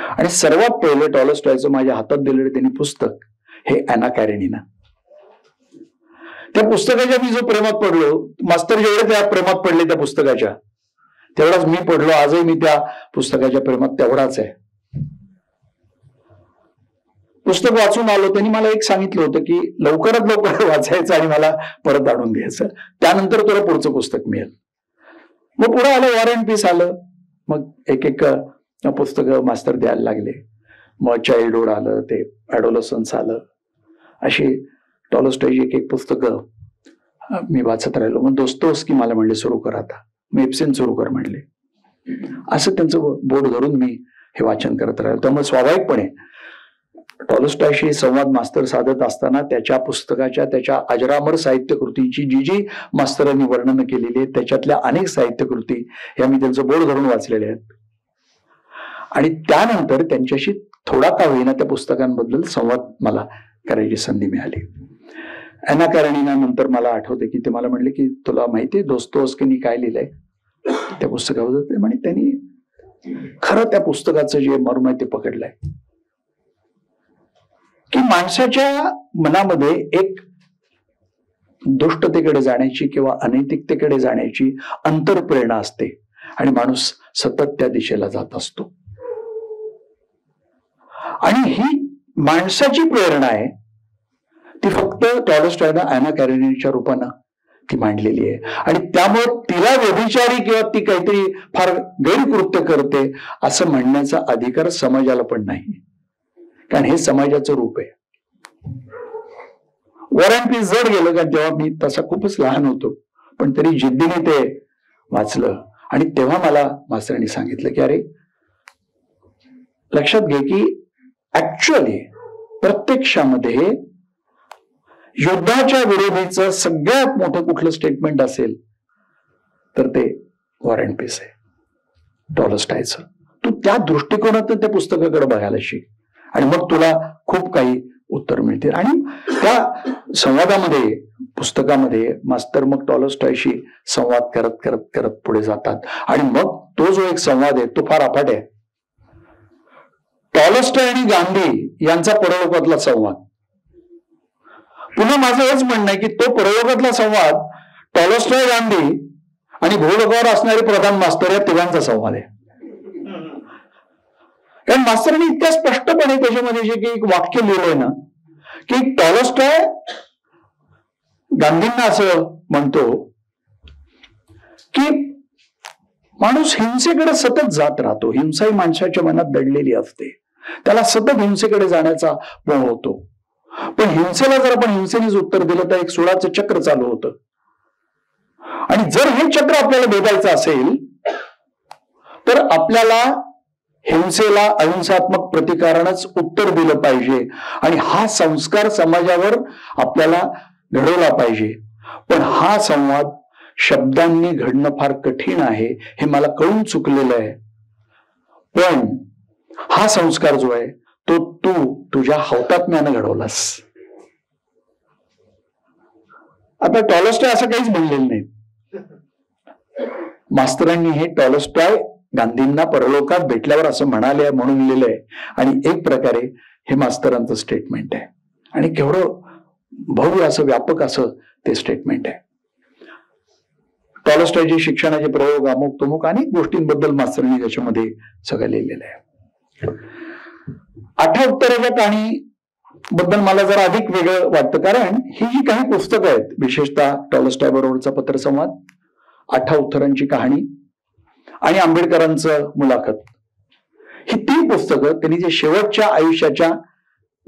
आणि सर्वात पहिले टॉलस्टॉयचं माझ्या हातात दिलेलं त्यांनी पुस्तक हे ॲना कॅरेनिना. त्या पुस्तकाच्या मी जो प्रेमात पडलो, मास्तर जेवढे त्या प्रेमात पडले त्या पुस्तकाच्या तेवढाच मी पडलो. आजही मी त्या पुस्तकाच्या प्रेमात तेवढाच आहे. पुस्तक वाचून आलो, त्यांनी मला एक सांगितलं होतं की लवकरात लवकर वाचायचं आणि मला परत आणून द्यायचं, त्यानंतर तुला पुढचं पुस्तक मिळेल. मग पुढे आलं वॉर अँड पीस आलं, मग एक एक पुस्तकं मास्तर द्यायला लागले. मग चाइल्डहुड आलं, ते ॲडोलसन्स आलं, अशी टॉलस्टॉयची एक एक पुस्तकं मी वाचत राहिलो. मग दोस्तोस्की मला म्हणले सुरू कर आता, मेप्सिन सुरू कर म्हणले. असं त्यांचं बोर्ड धरून मी हे वाचन करत राहिलो. त्यामुळे स्वाभाविकपणे टॉलस्टॉयशी संवाद मास्तर साधत असताना त्याच्या पुस्तकाच्या त्याच्या अजरामर साहित्य कृतींची जी जी मास्तरांनी वर्णन केलेली आहेत त्याच्यातल्या अनेक साहित्य कृती ह्या मी त्यांचं बोर्ड धरून वाचलेल्या आहेत. आणि त्यानंतर त्यांच्याशी थोडा का होईना त्या पुस्तकांबद्दल संवाद मला करायची संधी मिळाली. ॲना कारेनिना नंतर मला आठवते की ते मला म्हणले की तुला माहितीये दोस्तोव्स्कीनी काय लिहिलंय त्या पुस्तकाबद्दल. ते म्हणे त्यांनी खरं त्या पुस्तकाचं जे मर्म आहे ते पकडलंय की माणसाच्या मनामध्ये एक दुष्टतेकडे जाण्याची किंवा अनैतिकतेकडे जाण्याची अंतरप्रेरणा असते आणि माणूस सतत त्या दिशेला जात असतो. आणि ही माणसाची प्रेरणा आहे ती फक्त टॉलस्टॉयनं ॲना कारेनिनाच्या रूपानं ती मांडलेली आहे. आणि त्यामुळे तिला व्यभिचारी किंवा ती काहीतरी फार गैरकृत्य करते असं म्हणण्याचा अधिकार समाजाला पण नाही, कारण हे समाजाचं रूप आहे. वॉर अँड पीस जड गेलं, कारण तेव्हा मी तसा खूपच लहान होतो, पण तरी जिद्दीने ते वाचलं. आणि तेव्हा मला मास्तरांनी सांगितलं की अरे लक्षात घे की ऍक्च्युअली प्रत्यक्षामध्ये युद्धाच्या विरोधीचं सगळ्यात मोठं कुठलं स्टेटमेंट असेल तर ते वॉर अँड पीस आहे टॉलस्टॉयचं. तू त्या दृष्टिकोनातून त्या पुस्तकाकडे बघायला शिक आणि मग तुला खूप काही उत्तर मिळतील. आणि त्या संवादामध्ये पुस्तकामध्ये मास्तर मग टॉलस्टॉयशी संवाद करत करत करत पुढे जातात. आणि मग तो जो एक संवाद आहे तो फार अफाट आहे. टॉलस्टॉय आणि गांधी यांचा परलोकातला संवाद. पुन्हा माझं हेच म्हणणं आहे की तो परलोकातला संवाद टॉलस्टॉय, गांधी आणि भूलोकावर असणारे प्रधान मास्तर या तिघांचा संवाद आहे. कारण मास्तरांनी इतक्या स्पष्टपणे त्याच्यामध्ये जे काही एक वाक्य लिहिलंय ना की टॉलस्टॉय गांधींना असं म्हणतो की माणूस हिंसेकडे सतत जात राहतो. हिंसा ही माणसाच्या मनात दडलेली असते, त्याला सतत हिंसेकडे जाण्याचा मोह होतो. पण हिंसेला जर आपण हिंसेनेच उत्तर दिलं तर एक सुळाचं चक्र चालू होतं. आणि जर हे चक्र आपल्याला भेदायचं असेल तर आपल्याला हिंसेला अहिंसात्मक प्रतिकारानंच उत्तर दिलं पाहिजे. आणि हा संस्कार समाजावर आपल्याला घडवला पाहिजे. पण हा संवाद शब्दांनी घडणं फार कठीण आहे हे मला कळून चुकलेलं आहे. पण हा संस्कार जो आहे तो तू तुझ्या हौतात्म्यानं घडवलास. आता टॉलस्टॉय असं काहीच म्हणलेलं नाही. मास्तरांनी हे टॉलस्टॉय गांधींना परलोकात भेटल्यावर असं म्हणाले म्हणून लिहिलंय. आणि एक प्रकारे हे मास्तरांचं स्टेटमेंट आहे. आणि केवढं भव्य असं व्यापक असं ते स्टेटमेंट आहे. टॉलस्टॉयचे शिक्षणाचे प्रयोग अमुक तमुक अनेक गोष्टींबद्दल मास्तरांनी त्याच्यामध्ये सगळं लिहिलेलं आहे. 8 उत्तराच्या कहाणी बद्दल मला जरा अधिक वेगळं वाटतं, कारण ही जी काही पुस्तकं आहेत विशेषतः टॉलस्टॉय बरोबरचा पत्रसंवाद, 8 उत्तरांची कहाणी आणि आंबेडकरांचं मुलाखत, ही 3 पुस्तकं त्यांनी जे शेवटच्या आयुष्याच्या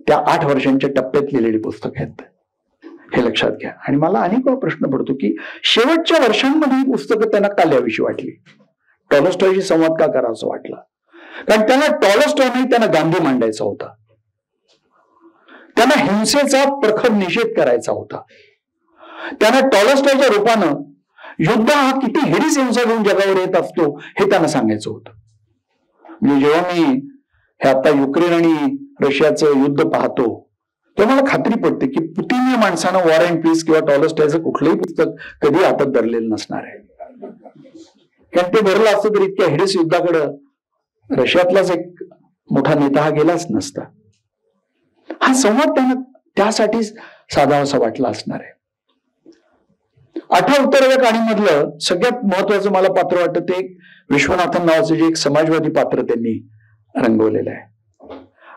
त्या 8 वर्षांच्या टप्प्यात लिहिलेली पुस्तकं आहेत हे लक्षात घ्या. आणि मला अनेक प्रश्न पडतो की शेवटच्या वर्षांमध्ये ही पुस्तकं त्यांना का लिहावीशी वाटली, टॉलस्टॉयशी संवाद का करावा असं वाटला. कारण त्यांना टॉलस्टॉय नाही, त्यांना गांधी मांडायचा होता. त्यांना हिंसेचा प्रखर निषेध करायचा होता. त्यांना टॉलस्टॉयच्या रूपानं युद्ध हा किती हिरीस हिंसा घेऊन जगावर येत असतो हे त्यांना सांगायचं होतं. म्हणजे जेव्हा मी हे आता युक्रेन आणि रशियाचं युद्ध पाहतो तेव्हा मला खात्री पडते की पुतिन या माणसानं वॉर अँड पीस किंवा टॉलस्टॉयचं कुठलंही पुस्तक कधी हातात धरलेलं नसणार आहे. कारण ते धरलं असतं तर इतक्या हिरीस युद्धाकडं रशियातलाच एक मोठा नेता हा गेलाच नसता. हा संवाद त्यांना त्यासाठी साधावासा वाटला असणार आहे. 8 उत्तराच्या कहाणीमधलं सगळ्यात महत्वाचं मला पात्र वाटतं ते विश्वनाथन नावाचं जे एक समाजवादी पात्र त्यांनी रंगवलेलं आहे.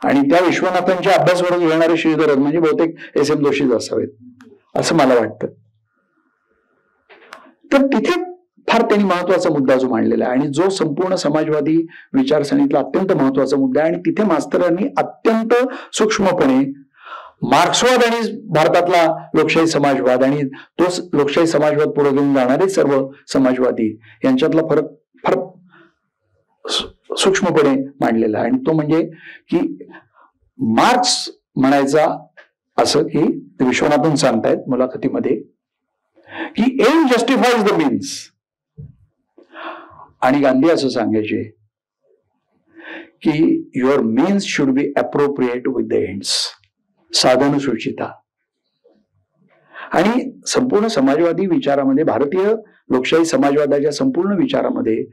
आणि त्या विश्वनाथांच्या अभ्यासवरून येणारे श्रीधर म्हणजे बहुतेक SM जोशीच असावेत असं मला वाटतं. तर तिथे फार त्यांनी महत्वाचा मुद्दा जो मांडलेला आहे आणि जो संपूर्ण समाजवादी विचारसरणीतला अत्यंत महत्वाचा मुद्दा आहे. आणि तिथे मास्तरांनी अत्यंत सूक्ष्मपणे मार्क्सवाद आणि भारतातला लोकशाही समाजवाद आणि तोच लोकशाही समाजवाद पुढे घेऊन जाणारे सर्व समाजवादी यांच्यातला फरक फार सूक्ष्मपणे मांडलेला आहे. आणि तो म्हणजे की मार्क्स म्हणायचा असं की विश्वनाथन सांगतायत मुलाखतीमध्ये की एम जस्टिफाईज द मीन्स, आणि गांधी असं सांगायचे की your means should be appropriate with the ends, साधन सुचिता. आणि संपूर्ण समाजवादी विचारामध्ये, भारतीय लोकशाही समाजवादाच्या संपूर्ण विचारामध्ये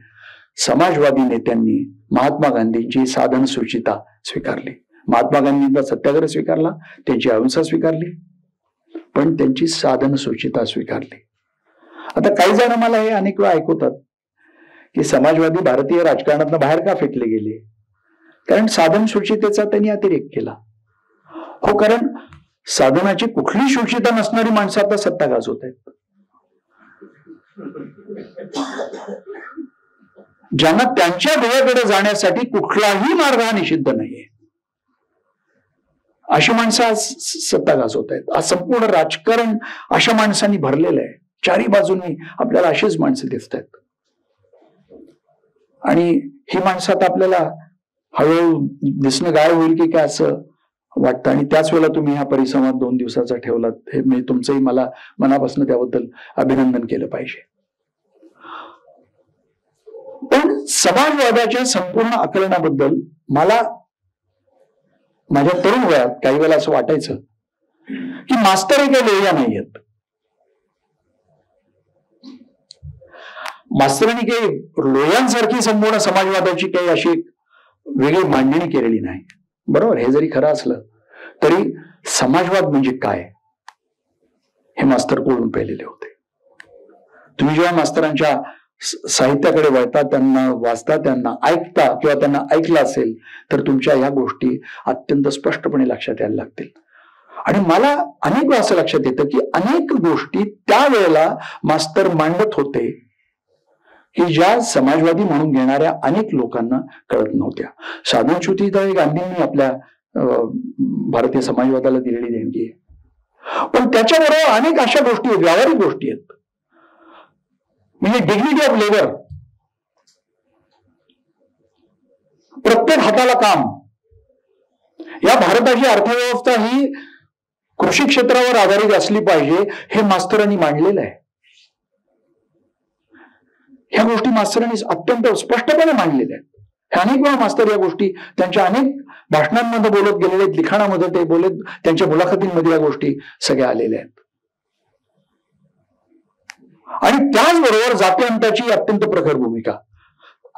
समाजवादी नेत्यांनी महात्मा गांधींची साधन सुचिता स्वीकारली. महात्मा गांधींचा सत्याग्रह स्वीकारला, त्यांची अहिंसा स्वीकारली, पण त्यांची साधन सुचिता स्वीकारली. आता काही जण मला हे अनेक वेळा ऐकवतात की समाजवादी भारतीय राजकारणातून बाहेर का फेकले गेले, कारण साधन सुचितेचा त्यांनी अतिरेक केला. हो, कारण साधनाची कुठली सुचिता नसणारी माणसं आता सत्ता गाजवत आहेत. ज्यांना त्यांच्या ध्येयाकडे जाण्यासाठी कुठलाही मार्ग हा निषिद्ध नाहीये, अशी माणसं आज सत्ता गाजवत आहेत. आज संपूर्ण राजकारण अशा माणसांनी भरलेलं आहे. चारी बाजूंनी आपल्याला अशीच माणसं दिसत आहेत. आणि ही माणसं आता आपल्याला हळूहळू दिसणं गायब होईल की काय असं वाटतं. आणि त्याच वेळेला तुम्ही हा परिसंवाद 2 दिवसाचा ठेवलात, हे मी तुमचंही मला मनापासून त्याबद्दल अभिनंदन केलं पाहिजे. पण समाजवादाच्या संपूर्ण आकलनाबद्दल मला माझ्या तरुण वयात काही वेळेला असं वाटायचं की मास्तर हे काही लोह्या नाही आहेत. मास्तरांनी काही लोह्यांसारखी संपूर्ण समाजवादाची काही अशी वेगळी मांडणी केलेली नाही. बरोबर, हे जरी खरं असलं तरी समाजवाद म्हणजे काय हे मास्तर कळून पेलेले होते. तुम्ही जेव्हा मास्तरांच्या साहित्याकडे वळता, त्यांना वाचता, त्यांना ऐकता किंवा त्यांना ऐकलं असेल तर तुमच्या ह्या गोष्टी अत्यंत स्पष्टपणे लक्षात यायला लागतील. आणि मला अनेक वेळा असं लक्षात येतं की अनेक गोष्टी त्यावेळेला मास्तर मांडत होते की ज्या समाजवादी म्हणून घेणाऱ्या अनेक लोकांना कळत नव्हत्या. साधन सुचिता ही गांधींनी आपल्या भारतीय समाजवादाला दिलेली देणगी आहे. पण त्याच्याबरोबर अनेक अशा गोष्टी आहेत, व्यावहारिक गोष्टी आहेत. म्हणजे डिग्निटी ऑफ लेबर, प्रत्येक हाताला काम. या भारताची अर्थव्यवस्था ही कृषी क्षेत्रावर आधारित असली पाहिजे हे मास्तरांनी मांडलेलं आहे. ह्या गोष्टी मास्तरांनी अत्यंत स्पष्टपणे मांडलेल्या आहेत. हे अनेक वेळा मास्तर या गोष्टी त्यांच्या अनेक भाषणांमध्ये बोलत गेलेले आहेत, लिखाणामध्ये ते बोलत, त्यांच्या मुलाखतींमध्ये या गोष्टी सगळ्या आलेल्या आहेत. आणि त्याचबरोबर जातीअंताची अत्यंत प्रखर भूमिका.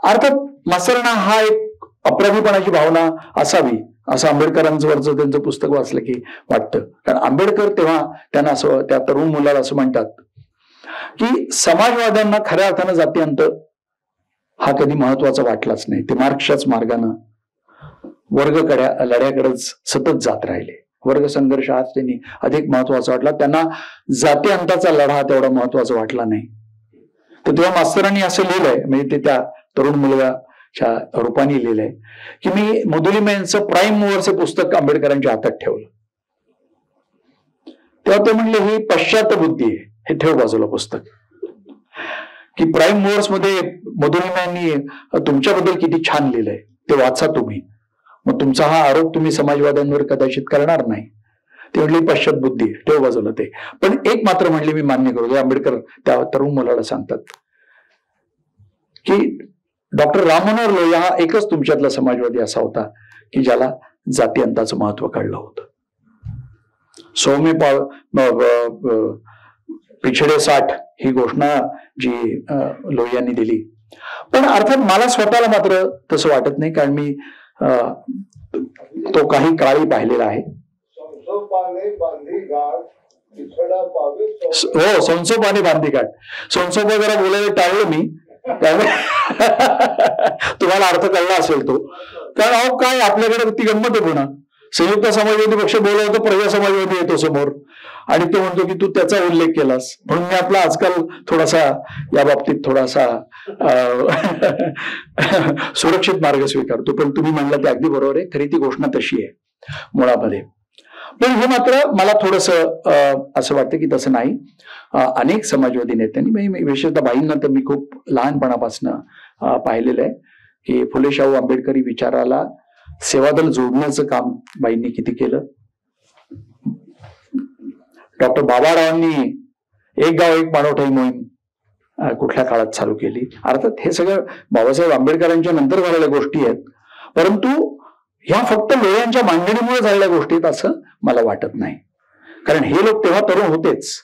अर्थात मास्तरांना हा एक अपराधीपणाची भावना असावी असं आंबेडकरांवरचं त्यांचं पुस्तक वाचलं की वाटतं. कारण आंबेडकर तेव्हा त्यांना असं, त्या तरुण मुलाला असं म्हणतात की समाजवाद्यांना खऱ्या अर्थानं जातीअंत हा कधी महत्वाचा वाटलाच नाही. ते मार्क्सच्याच मार्गानं वर्गकड्या लढ्याकडेच सतत जात राहिले. वर्ग संघर्ष आज त्यांनी अधिक महत्वाचा वाटला, त्यांना जाती अंताचा लढा तेवढा महत्वाचा वाटला नाही. तर तेव्हा मास्तरांनी असं लिहिलंय, म्हणजे ते त्या तरुण मुलगाच्या रूपाने लिहिलंय की मी मुदुलिम यांचं प्राईम मूव्हर्स हे पुस्तक आंबेडकरांच्या हातात ठेवलं. तेव्हा ते म्हणले ही पश्चात बुद्धी आहे, हे ठेव बाजूला पुस्तक. की प्राईम मूव्हर्स मध्ये मुदुलिम यांनी तुमच्याबद्दल किती छान लिहिलंय, ते वाचा तुम्ही, मग तुमचा हा आरोप तुम्ही समाजवाद्यांवर कदाचित करणार नाही. ते म्हणले पश्चात बुद्धी, ठेव बाजूला ते. पण एक मात्र म्हणले मी मान्य करतो, आंबेडकर त्या तरुण मुलाला सांगतात की डॉक्टर राम मनोहर लोहिया हा एकच तुमच्यातला समाजवादी असा होता की ज्याला जाती अंताचं महत्व कळलं होतं. सौम्य पिछडे 60 ही घोषणा जी लोहियांनी दिली. पण अर्थात मला स्वतःला मात्र तसं वाटत नाही, कारण मी तो काही काळी पाहिलेला आहे. हो, संसोपाने बांधी गाठ. संसोपा जरा बोलायला टाळलं मी, तुम्हाला अर्थ कळला असेल तो. कारण अहो काय आपल्याकडे ती गंमत आहे पुन्हा, संयुक्त समाजवादी पक्ष बोलवतो, प्रजा समाजवादी येतो समोर आणि तो म्हणतो की तू त्याचा उल्लेख केलास. म्हणून मी आपला आजकाल थोडासा या बाबतीत थोडासा सुरक्षित मार्ग स्वीकारतो. पण तुम्ही म्हणलं ते अगदी बरोबर आहे, खरी ती घोषणा तशी आहे मुळामध्ये. पण हे मात्र मला थोडंसं असं वाटतं की तसं नाही. अनेक समाजवादी नेत्यांनी, विशेषतः बाईंना तर मी खूप लहानपणापासून पाहिलेलं आहे की फुले शाहू आंबेडकरी विचाराला सेवादल जोडण्याचं काम बाईंनी किती केलं. डॉक्टर बाबारावांनी एक गाव एक पाणवठाई मोहीम कुठल्या काळात चालू केली. अर्थात हे सगळं बाबासाहेब आंबेडकरांच्या नंतर झालेल्या गोष्टी आहेत, परंतु ह्या फक्त लोह्यांच्या मांडणीमुळे झालेल्या गोष्टी आहेत असं मला वाटत नाही. कारण हे लोक तेव्हा तरुण होतेच,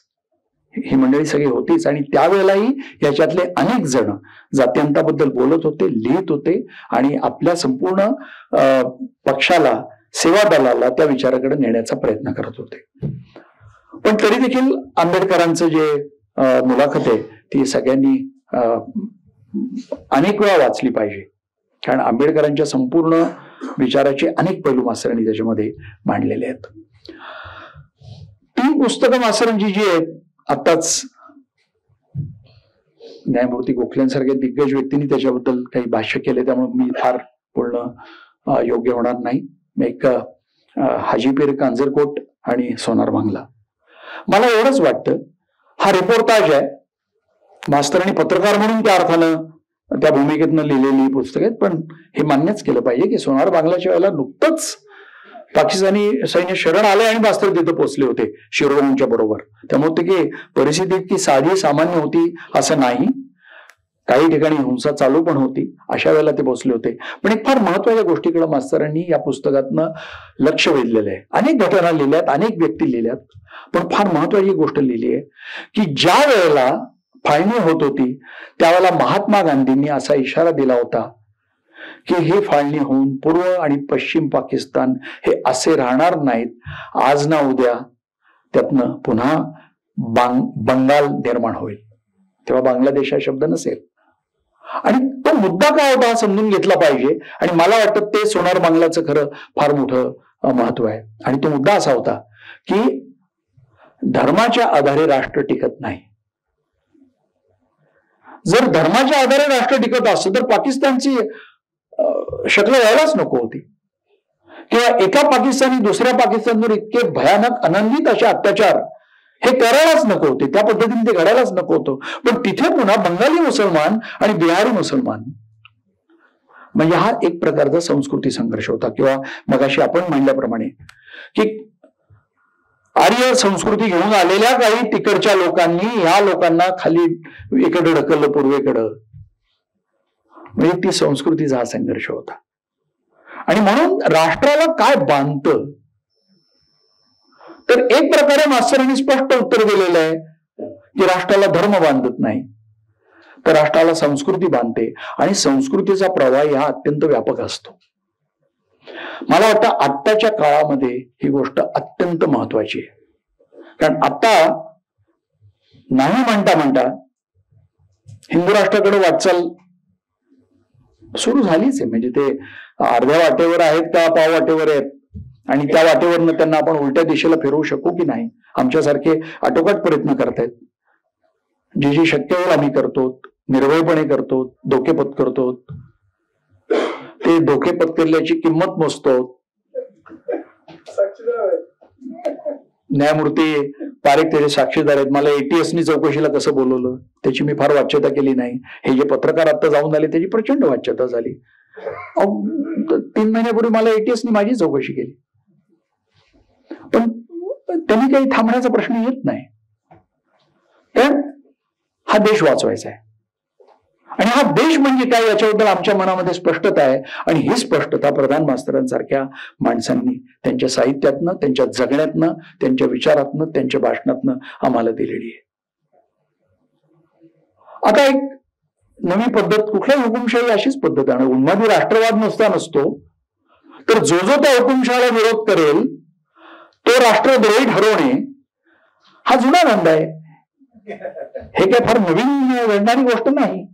ही मंडळी सगळी होतीच, आणि त्यावेळेलाही याच्यातले अनेक जण जात्यंताबद्दल बोलत होते, लिहित होते आणि आपल्या संपूर्ण पक्षाला, सेवा दलाला त्या विचाराकडे नेण्याचा प्रयत्न करत होते. पण तरी देखील आंबेडकरांचं जे मुलाखत आहे ती सगळ्यांनी अनेक वेळा वाचली पाहिजे, कारण आंबेडकरांच्या संपूर्ण विचाराचे अनेक पैलू मास्तरांनी त्याच्यामध्ये मांडलेले आहेत. 3 पुस्तकं मास्तरांची जी आहेत, आत्ताच न्यायमूर्ती गोखल्यांसारख्या दिग्गज व्यक्तींनी त्याच्याबद्दल काही भाष्य केले, त्यामुळे मी फार बोलणं योग्य होणार नाही. एक हाजीपीर कांजरकोट आणि सोनार बांगला. मला एवढंच वाटतं, हा रिपोर्टाज आहे, मास्तरांनी पत्रकार म्हणून त्या अर्थानं त्या भूमिकेतनं लिहिलेली पुस्तक आहेत, पण हे मान्यच केलं पाहिजे की सोनार बांगलाच्या वेळेला नुकतंच पाकिस्तानी सैन्य शरण आले आणि मास्तर तिथं पोहोचले होते शिरोमणच्या बरोबर. त्यामुळे ते की परिस्थिती इतकी साधी सामान्य होती असं नाही, काही ठिकाणी हिंसा चालू पण होती, अशा वेळेला ते पोहोचले होते. पण एक फार महत्वाच्या गोष्टीकडे मास्तरांनी या पुस्तकातनं लक्ष वेधलेलं आहे. अनेक घटना लिहिल्यात, अनेक व्यक्ती लिहिल्यात, पण फार महत्वाची गोष्ट लिहिली आहे की ज्या वेळेला फाळणी होत होती त्यावेळेला महात्मा गांधींनी असा इशारा दिला होता की हे फाळणी होऊन पूर्व आणि पश्चिम पाकिस्तान हे असे राहणार नाहीत, आज ना उद्या त्यातनं पुन्हा बंगाल निर्माण होईल. तेव्हा बांगलादेश हा शब्द नसेल. आणि तो मुद्दा काय होता हा समजून घेतला पाहिजे, आणि मला वाटतं ते सोनार बांगलाचं खरं फार मोठं महत्व आहे. आणि तो मुद्दा असा होता की धर्माच्या आधारे राष्ट्र टिकत नाही. जर धर्माच्या आधारे राष्ट्र टिकत असतं तर पाकिस्तानची शक्ल व्हायलाच नको होती, किंवा एका पाकिस्तानी दुसऱ्या पाकिस्तानवर इतके भयानक अनंदित असे अत्याचार हे करायलाच नको होते, त्या पद्धतीने ते घडायलाच नको होतं. पण तिथे पुन्हा बंगाली मुसलमान आणि बिहारी मुसलमान, म्हणजे हा एक प्रकारचा संस्कृती संघर्ष होता. किंवा मगाशी आपण म्हणल्याप्रमाणे की आर्य संस्कृती घेऊन आलेल्या काही तिकडच्या लोकांनी ह्या लोकांना खाली इकडे ढकललं पूर्वेकडं, म्हणजे ती संस्कृतीचा हा संघर्ष होता. आणि म्हणून राष्ट्राला काय बांधतं, तर एक प्रकारे मास्तरांनी स्पष्ट उत्तर दिलेलं आहे की राष्ट्राला धर्म बांधत नाही, तर राष्ट्राला संस्कृती बांधते, आणि संस्कृतीचा प्रवाह हा अत्यंत व्यापक असतो. मला वाटतं आत्ताच्या काळामध्ये ही गोष्ट अत्यंत महत्वाची आहे, कारण आता नाही म्हणता म्हणता हिंदू राष्ट्राकडे वाटचाल सुरू झालीच आहे. म्हणजे ते अर्ध्या वाटेवर आहेत का पाव वाटेवर आहेत, आणि त्या वाटेवरनं त्यांना आपण उलट्या दिशेला फिरवू शकू की नाही, आमच्यासारखे आटोकाट प्रयत्न करतायत. जे जे शक्य होईल आम्ही करतो, निर्भयपणे करतो, धोके पत्करतो. ते धोके पत्करल्याची किंमत मोजतो. न्यायमूर्ती पारेख त्याचे साक्षीदार आहेत. मला ATSनी चौकशीला कसं बोलवलं त्याची मी फार वाच्यता केली नाही. हे जे पत्रकार आता जाऊन आले त्याची प्रचंड वाच्यता झाली. 3 महिन्यापूर्वी मला ATSनी माझी चौकशी केली, पण त्यांनी काही थांबण्याचा प्रश्न येत नाही. कारण हा देश वाचवायचा आहे, आणि हा देश म्हणजे काय याच्याबद्दल आमच्या मनामध्ये स्पष्टता आहे. आणि ही स्पष्टता प्रधान मास्तरांसारख्या माणसांनी त्यांच्या साहित्यातनं, त्यांच्या जगण्यातनं, त्यांच्या विचारातनं, त्यांच्या भाषणातनं आम्हाला दिलेली आहे. आता एक नवी पद्धत, कुठल्याही हुकुमशाही अशीच पद्धत आहे. उन्मादी राष्ट्रवाद नुसता नसतो, तर जो जो त्या हुकुमशाहीला विरोध करेल तो राष्ट्रद्रोही ठरवणे हा जुना धंदा आहे. हे काय फार नवीन घडणारी गोष्ट नाही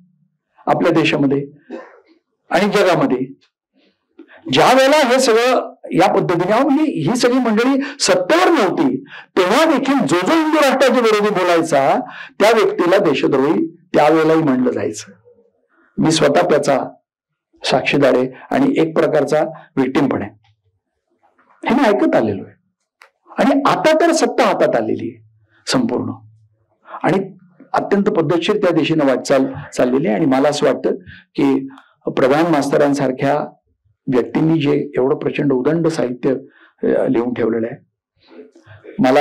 आपल्या देशामध्ये आणि जगामध्ये. ज्या वेळेला हे सगळं या पद्धतीने, म्हणजे ही सगळी मंडळी सत्तेवर नव्हती तेव्हा देखील जो जो हिंदू राष्ट्राच्या विरोधी बोलायचा त्या व्यक्तीला देशद्रोही त्यावेळेलाही म्हणलं जायचं. मी स्वतः त्याचा साक्षीदार आहे आणि एक प्रकारचा विक्टिम पण आहे. हे मी ऐकत आलेलो आहे. आणि आता तर सत्ता हातात आलेली आहे संपूर्ण, आणि अत्यंत पद्धतशीर त्या दिशेने वाटचाल चाललेली आहे. आणि मला असं वाटतं की प्रधान मास्तरांसारख्या व्यक्तींनी जे एवढं प्रचंड उदंड साहित्य लिहून ठेवलेलं आहे. मला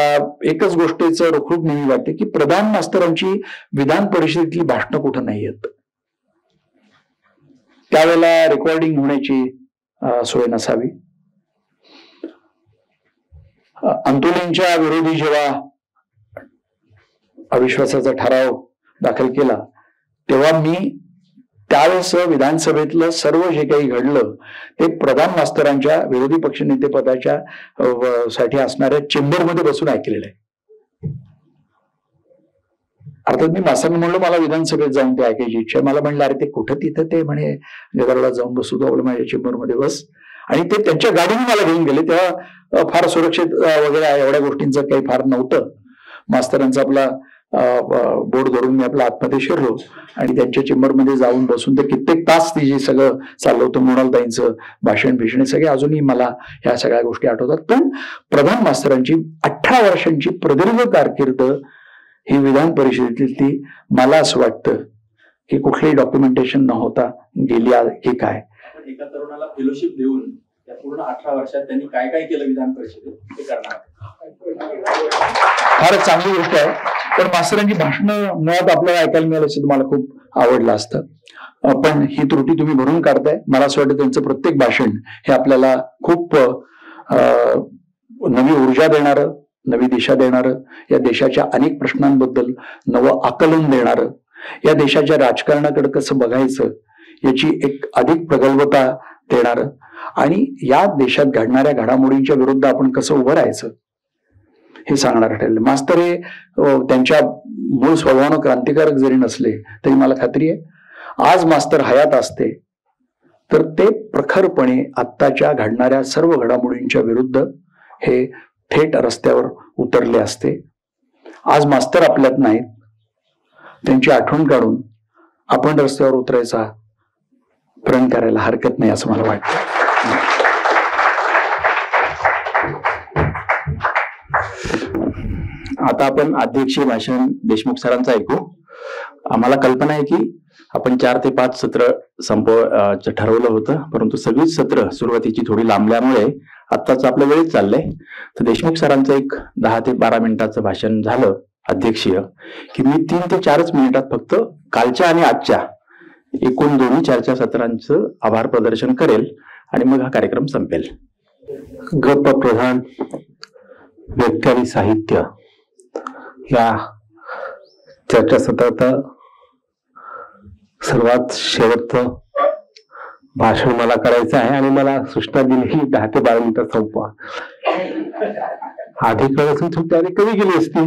एकच गोष्टीचं रोखरूप नेहमी वाटते की प्रधान मास्तरांची विधान परिषदेतली भाषणं कुठं नाही आहेत. त्यावेळेला रेकॉर्डिंग होण्याची सोय नसावी. अंतोलींच्या विरोधी जेव्हा अविश्वासाचा ठराव दाखल केला तेव्हा मी त्यावेळेस विधानसभेतलं सर्व जे काही घडलं ते प्रधान मास्तरांच्या विरोधी पक्षनेते पदाच्या साठी असणाऱ्या चेंबरमध्ये बसून ऐकलेलं आहे. अर्थात मी मास्तरांना म्हणलो मला विधानसभेत जाऊन ते ऐकायची इच्छा आहे. मला म्हणलं अरे ते कुठं तिथं ते म्हणे गदारोळा जाऊन बसू तो आपलं माझ्या चेंबरमध्ये बस. आणि ते त्यांच्या गाडीने मला घेऊन गेले. तेव्हा फार सुरक्षित वगैरे एवढ्या गोष्टींचं काही फार नव्हतं. मास्तरांचा आपला बोर्ड धरून मी आपल्या आतमध्ये शिरलो आणि त्यांच्या चेंबरमध्ये जाऊन बसून ते कित्येक तास ती जे सगळं चाललं होतं मृणालताईंचं भाषण भीषण सगळे अजूनही मला ह्या सगळ्या गोष्टी आठवतात. पण प्रधान मास्तरांची 18 वर्षांची प्रदीर्घ कारकीर्द ही विधान परिषदेतील ती मला असं वाटतं की कुठलंही डॉक्युमेंटेशन न होता गेली की काय. एका तरुणाला फेलोशिप देऊन त्या पूर्ण 18 वर्षात त्यांनी काय काय केलं विधान परिषदेत ते करणार फारच चांगली गोष्ट आहे. पण मास्तरांची भाषणं मुळात आपल्याला ऐकायला मिळालं असं तुम्हाला खूप आवडलं असतं. पण ही त्रुटी तुम्ही भरून काढताय. मला असं वाटतं त्यांचं प्रत्येक भाषण हे आपल्याला खूप नवी ऊर्जा देणारं, नवी दिशा देणारं, या देशाच्या अनेक प्रश्नांबद्दल नवं आकलन देणारं, या देशाच्या राजकारणाकडे कसं बघायचं याची एक अधिक प्रगल्भता देणारं आणि या देशात घडणाऱ्या घडामोडींच्या विरुद्ध आपण कसं उभं राहायचं हे सांगणार ठरलं. मास्तर हे त्यांच्या मूळ स्वभावानं क्रांतिकारक जरी नसले तरी मला खात्री आहे आज मास्तर हयात असते तर ते प्रखरपणे आत्ताच्या घडणाऱ्या सर्व घडामोडींच्या विरुद्ध हे थेट रस्त्यावर उतरले असते. आज मास्तर आपल्यात नाहीत. त्यांची आठवण काढून आपण रस्त्यावर उतरायचा प्रण करायला हरकत नाही असं मला वाटतं. आता आपण अध्यक्षीय भाषण देशमुख सरांचं ऐकू. आम्हाला कल्पना आहे की आपण 4 ते 5 सत्र ठरवलं होतं, परंतु सगळीच सत्र सुरुवातीची थोडी लांबल्यामुळे आत्ताच आपलं वेळच चाललंय. तर देशमुख सरांचं एक 10 ते 12 मिनिटाचं भाषण झालं अध्यक्षीय की मी 3 ते 4 मिनिटात फक्त कालच्या आणि आजच्या एकूण दोन्ही चर्चासत्रांचं आभार प्रदर्शन करेल आणि मग हा कार्यक्रम संपेल. गप्प प्रधान व्यक्ती आणि साहित्य या चर्चासत्रात सर्वात शेवटचं भाषण मला करायचं आहे आणि मला सूचना दिली की 10 ते 12 मिनिटात संपवा. आधी कळसून त्याने कमी गेली असती,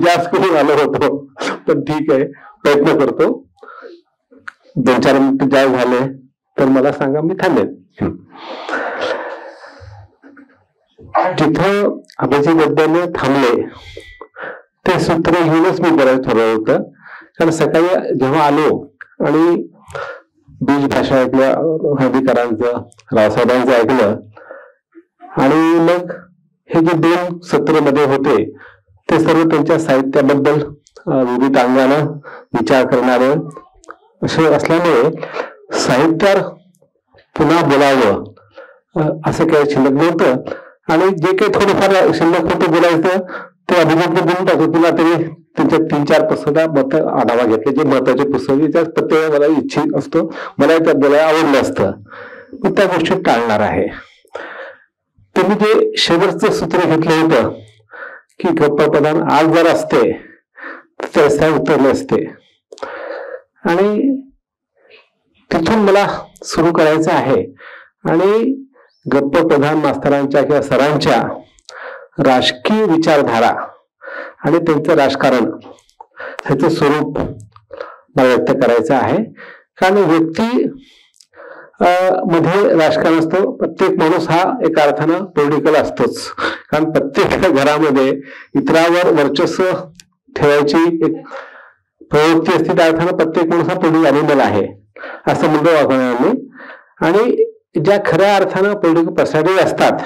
जास्त करून आलो होतो, पण ठीक आहे प्रयत्न करतो. 2-4 मिनिट जाय झाले तर मला सांगा, मी थांबेल. जिथं अभिजीबद्दल थांबले ते सूत्र घेऊनच मी बरं ठरवलं होतं. कारण सकाळी जेव्हा आलो आणि बीज भाषा ऐकलं, हळदीकरांचं, रावसाहेबांचं ऐकलं आणि मग हे जे 2 सत्र मध्ये होते ते सर्व त्यांच्या साहित्याबद्दल विविध अंगानं विचार करणारे असे असल्यामुळे साहित्यावर पुन्हा बोलावं असं काही शिल्लक नव्हतं. आणि जे काही थोडंफार शिल्लक होतं बोलायचं ते अभिजित बोलून टाकतो. तुला तरी त्यांच्या 3-4 पुस्तका मत आढावा घेतले, जे महत्वाचे पुस्तक त्याच प्रत्येक मला इच्छित असतो, मला त्यात बोलायला आवडलं असतं, पण त्या गोष्टी टाळणार आहे. त्यांनी जे शेवटचं सूत्र घेतलं होतं की गप्प प्रधान आज जर असते तर त्या उतरले असते. आणि तिथून मला सुरू करायचं आहे. आणि गप्प प्रधान मास्तरांच्या किंवा सरांच्या राजकीय विचारधारा आणि त्यांचं राजकारण ह्याचं स्वरूप मला व्यक्त करायचं आहे. कारण व्यक्ती मध्ये राजकारण असतं. प्रत्येक माणूस हा एका अर्थानं पॉलिटिकल असतोच. कारण प्रत्येक घरामध्ये इतरावर वर्चस्व ठेवायची एक प्रवृत्ती असते. त्या अर्थानं प्रत्येक माणूस हा पॉलिटिकल अॅनिमल आहे असं म्हणतो वागवणार मी. आणि ज्या खऱ्या अर्थानं पॉलिटिकल पर्सनॅलिटी असतात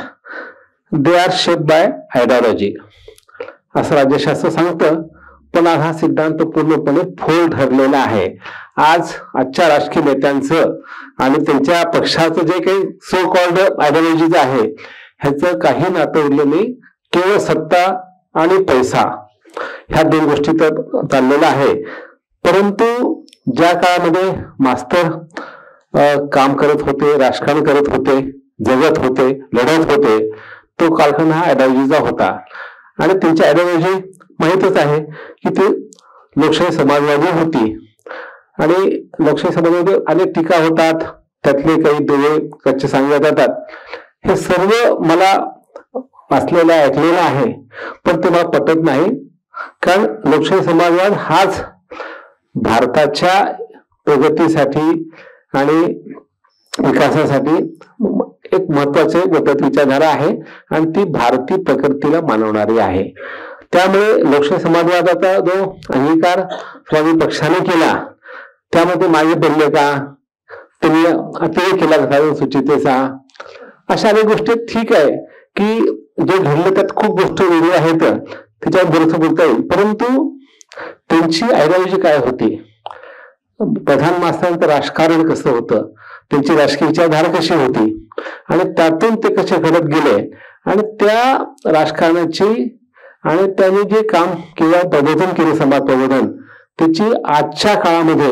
they are shape by ideology असं राज्यशास्त्र सांगतं. पण आज हा सिद्धांत पूर्णपणे फोल ठरलेला आहे. आजच्या राजकीय नेत्यांचं आणि त्यांच्या पक्षाचं जे काही सो कॉल्ड आयडिओलॉजीज आहे ह्याचं काही नातं उरलं नाही. केवळ सत्ता आणि पैसा ह्या दोन गोष्टी तर चाललेल्या आहे. परंतु ज्या काळामध्ये मास्तर काम करत होते, राजकारण करत होते, जगत होते, लढत होते, तो कालखंड हा आयडिओलॉजीचा होता. आणि त्यांची आयडिओलॉजी माहितच आहे की ते लोकशाही समाजवादी होती. आणि लोकशाही समाजवादी अनेक टीका होतात, त्यातले काही दोघे कच्चे सांगण्यात जातात. हे सर्व मला वाचलेलं ऐकलेलं आहे, पण ते मला पटत नाही. कारण लोकशाही समाजवाद हाच भारताच्या प्रगतीसाठी आणि विकासासाठी एक महत्वाचे घटक विचारधारा आहे आणि ती भारतीय प्रकृतीला मानवणारी आहे. त्यामुळे लोकशाही समाजवादाचा जो अंगीकार स्वामी पक्षाने केला त्यामध्ये मागे पडले का, त्यांनी अतिरेक केला का सुचितेचा, अशा अनेक गोष्टी ठीक आहे की जे घडलं त्यात खूप गोष्टी वेगळी आहेत, त्याच्यावर बरंच बोलता येईल. परंतु त्यांची आयडिओलॉजी काय होती, प्रधान मास्तरांचं राजकारण कसं होतं, त्यांची राजकीय विचारधारा कशी होती आणि त्यातून ते कसे घडत गेले आणि त्या राजकारणाची आणि त्यांनी जे काम केलं, प्रबोधन केलं, समाज प्रबोधन, त्याची आजच्या काळामध्ये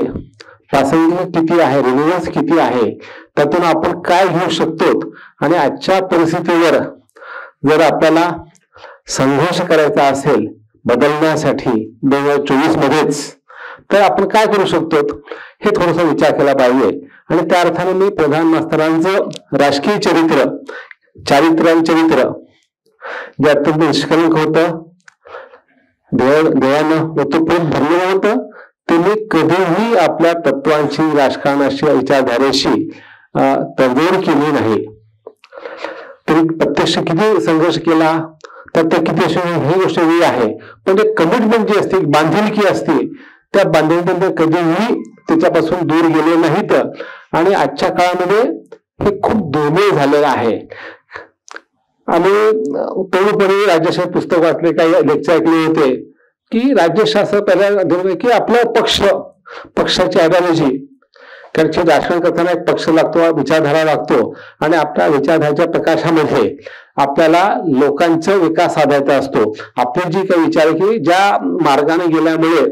प्रासंगिक किती आहे, रिलेव्हन्स किती आहे, त्यातून आपण काय घेऊ शकतो आणि आजच्या परिस्थितीवर जर आपल्याला संघर्ष करायचा असेल बदलण्यासाठी 2024 मध्येच, तर आपण काय करू शकतो हे थोडासा विचार केला पाहिजे. आणि त्या अर्थाने मी प्रधान मास्तरांचं राजकीय चरित्र जे अत्यंत निष्कलंक होतं, दयानं ओतप्रोत भरलेलं होतं, त्यांनी कधीही आपल्या तत्वांशी, राजकारणाशी, विचारधारेशी तडजोड केली नाही. त्यांनी प्रत्यक्ष किती संघर्ष केला तर किती ही गोष्ट वेगळी आहे, पण ते कमिटमेंट जी असते, बांधिलकी असते, त्या बांधिलकीनंतर कधीही त्याच्यापासून दूर गेले नाहीत. आणि आजच्या काळामध्ये हे खूप दुर्मिळ झालेलं आहे. आम्ही तरुणपणी राज्यशास्त्र पुस्तक वाचले, काही लेक्चर ऐकले होते की राज्यशास्त्र पहिल्या की आपला पक्षाची आयडिओलॉजी, कारण राजकारण करताना एक पक्ष लागतो, विचारधारा लागतो आणि आपल्या विचारधारेच्या प्रकाशामध्ये आपल्याला लोकांचा विकास साधायचा असतो. आपले जी काही विचार की ज्या मार्गाने गेल्यामुळे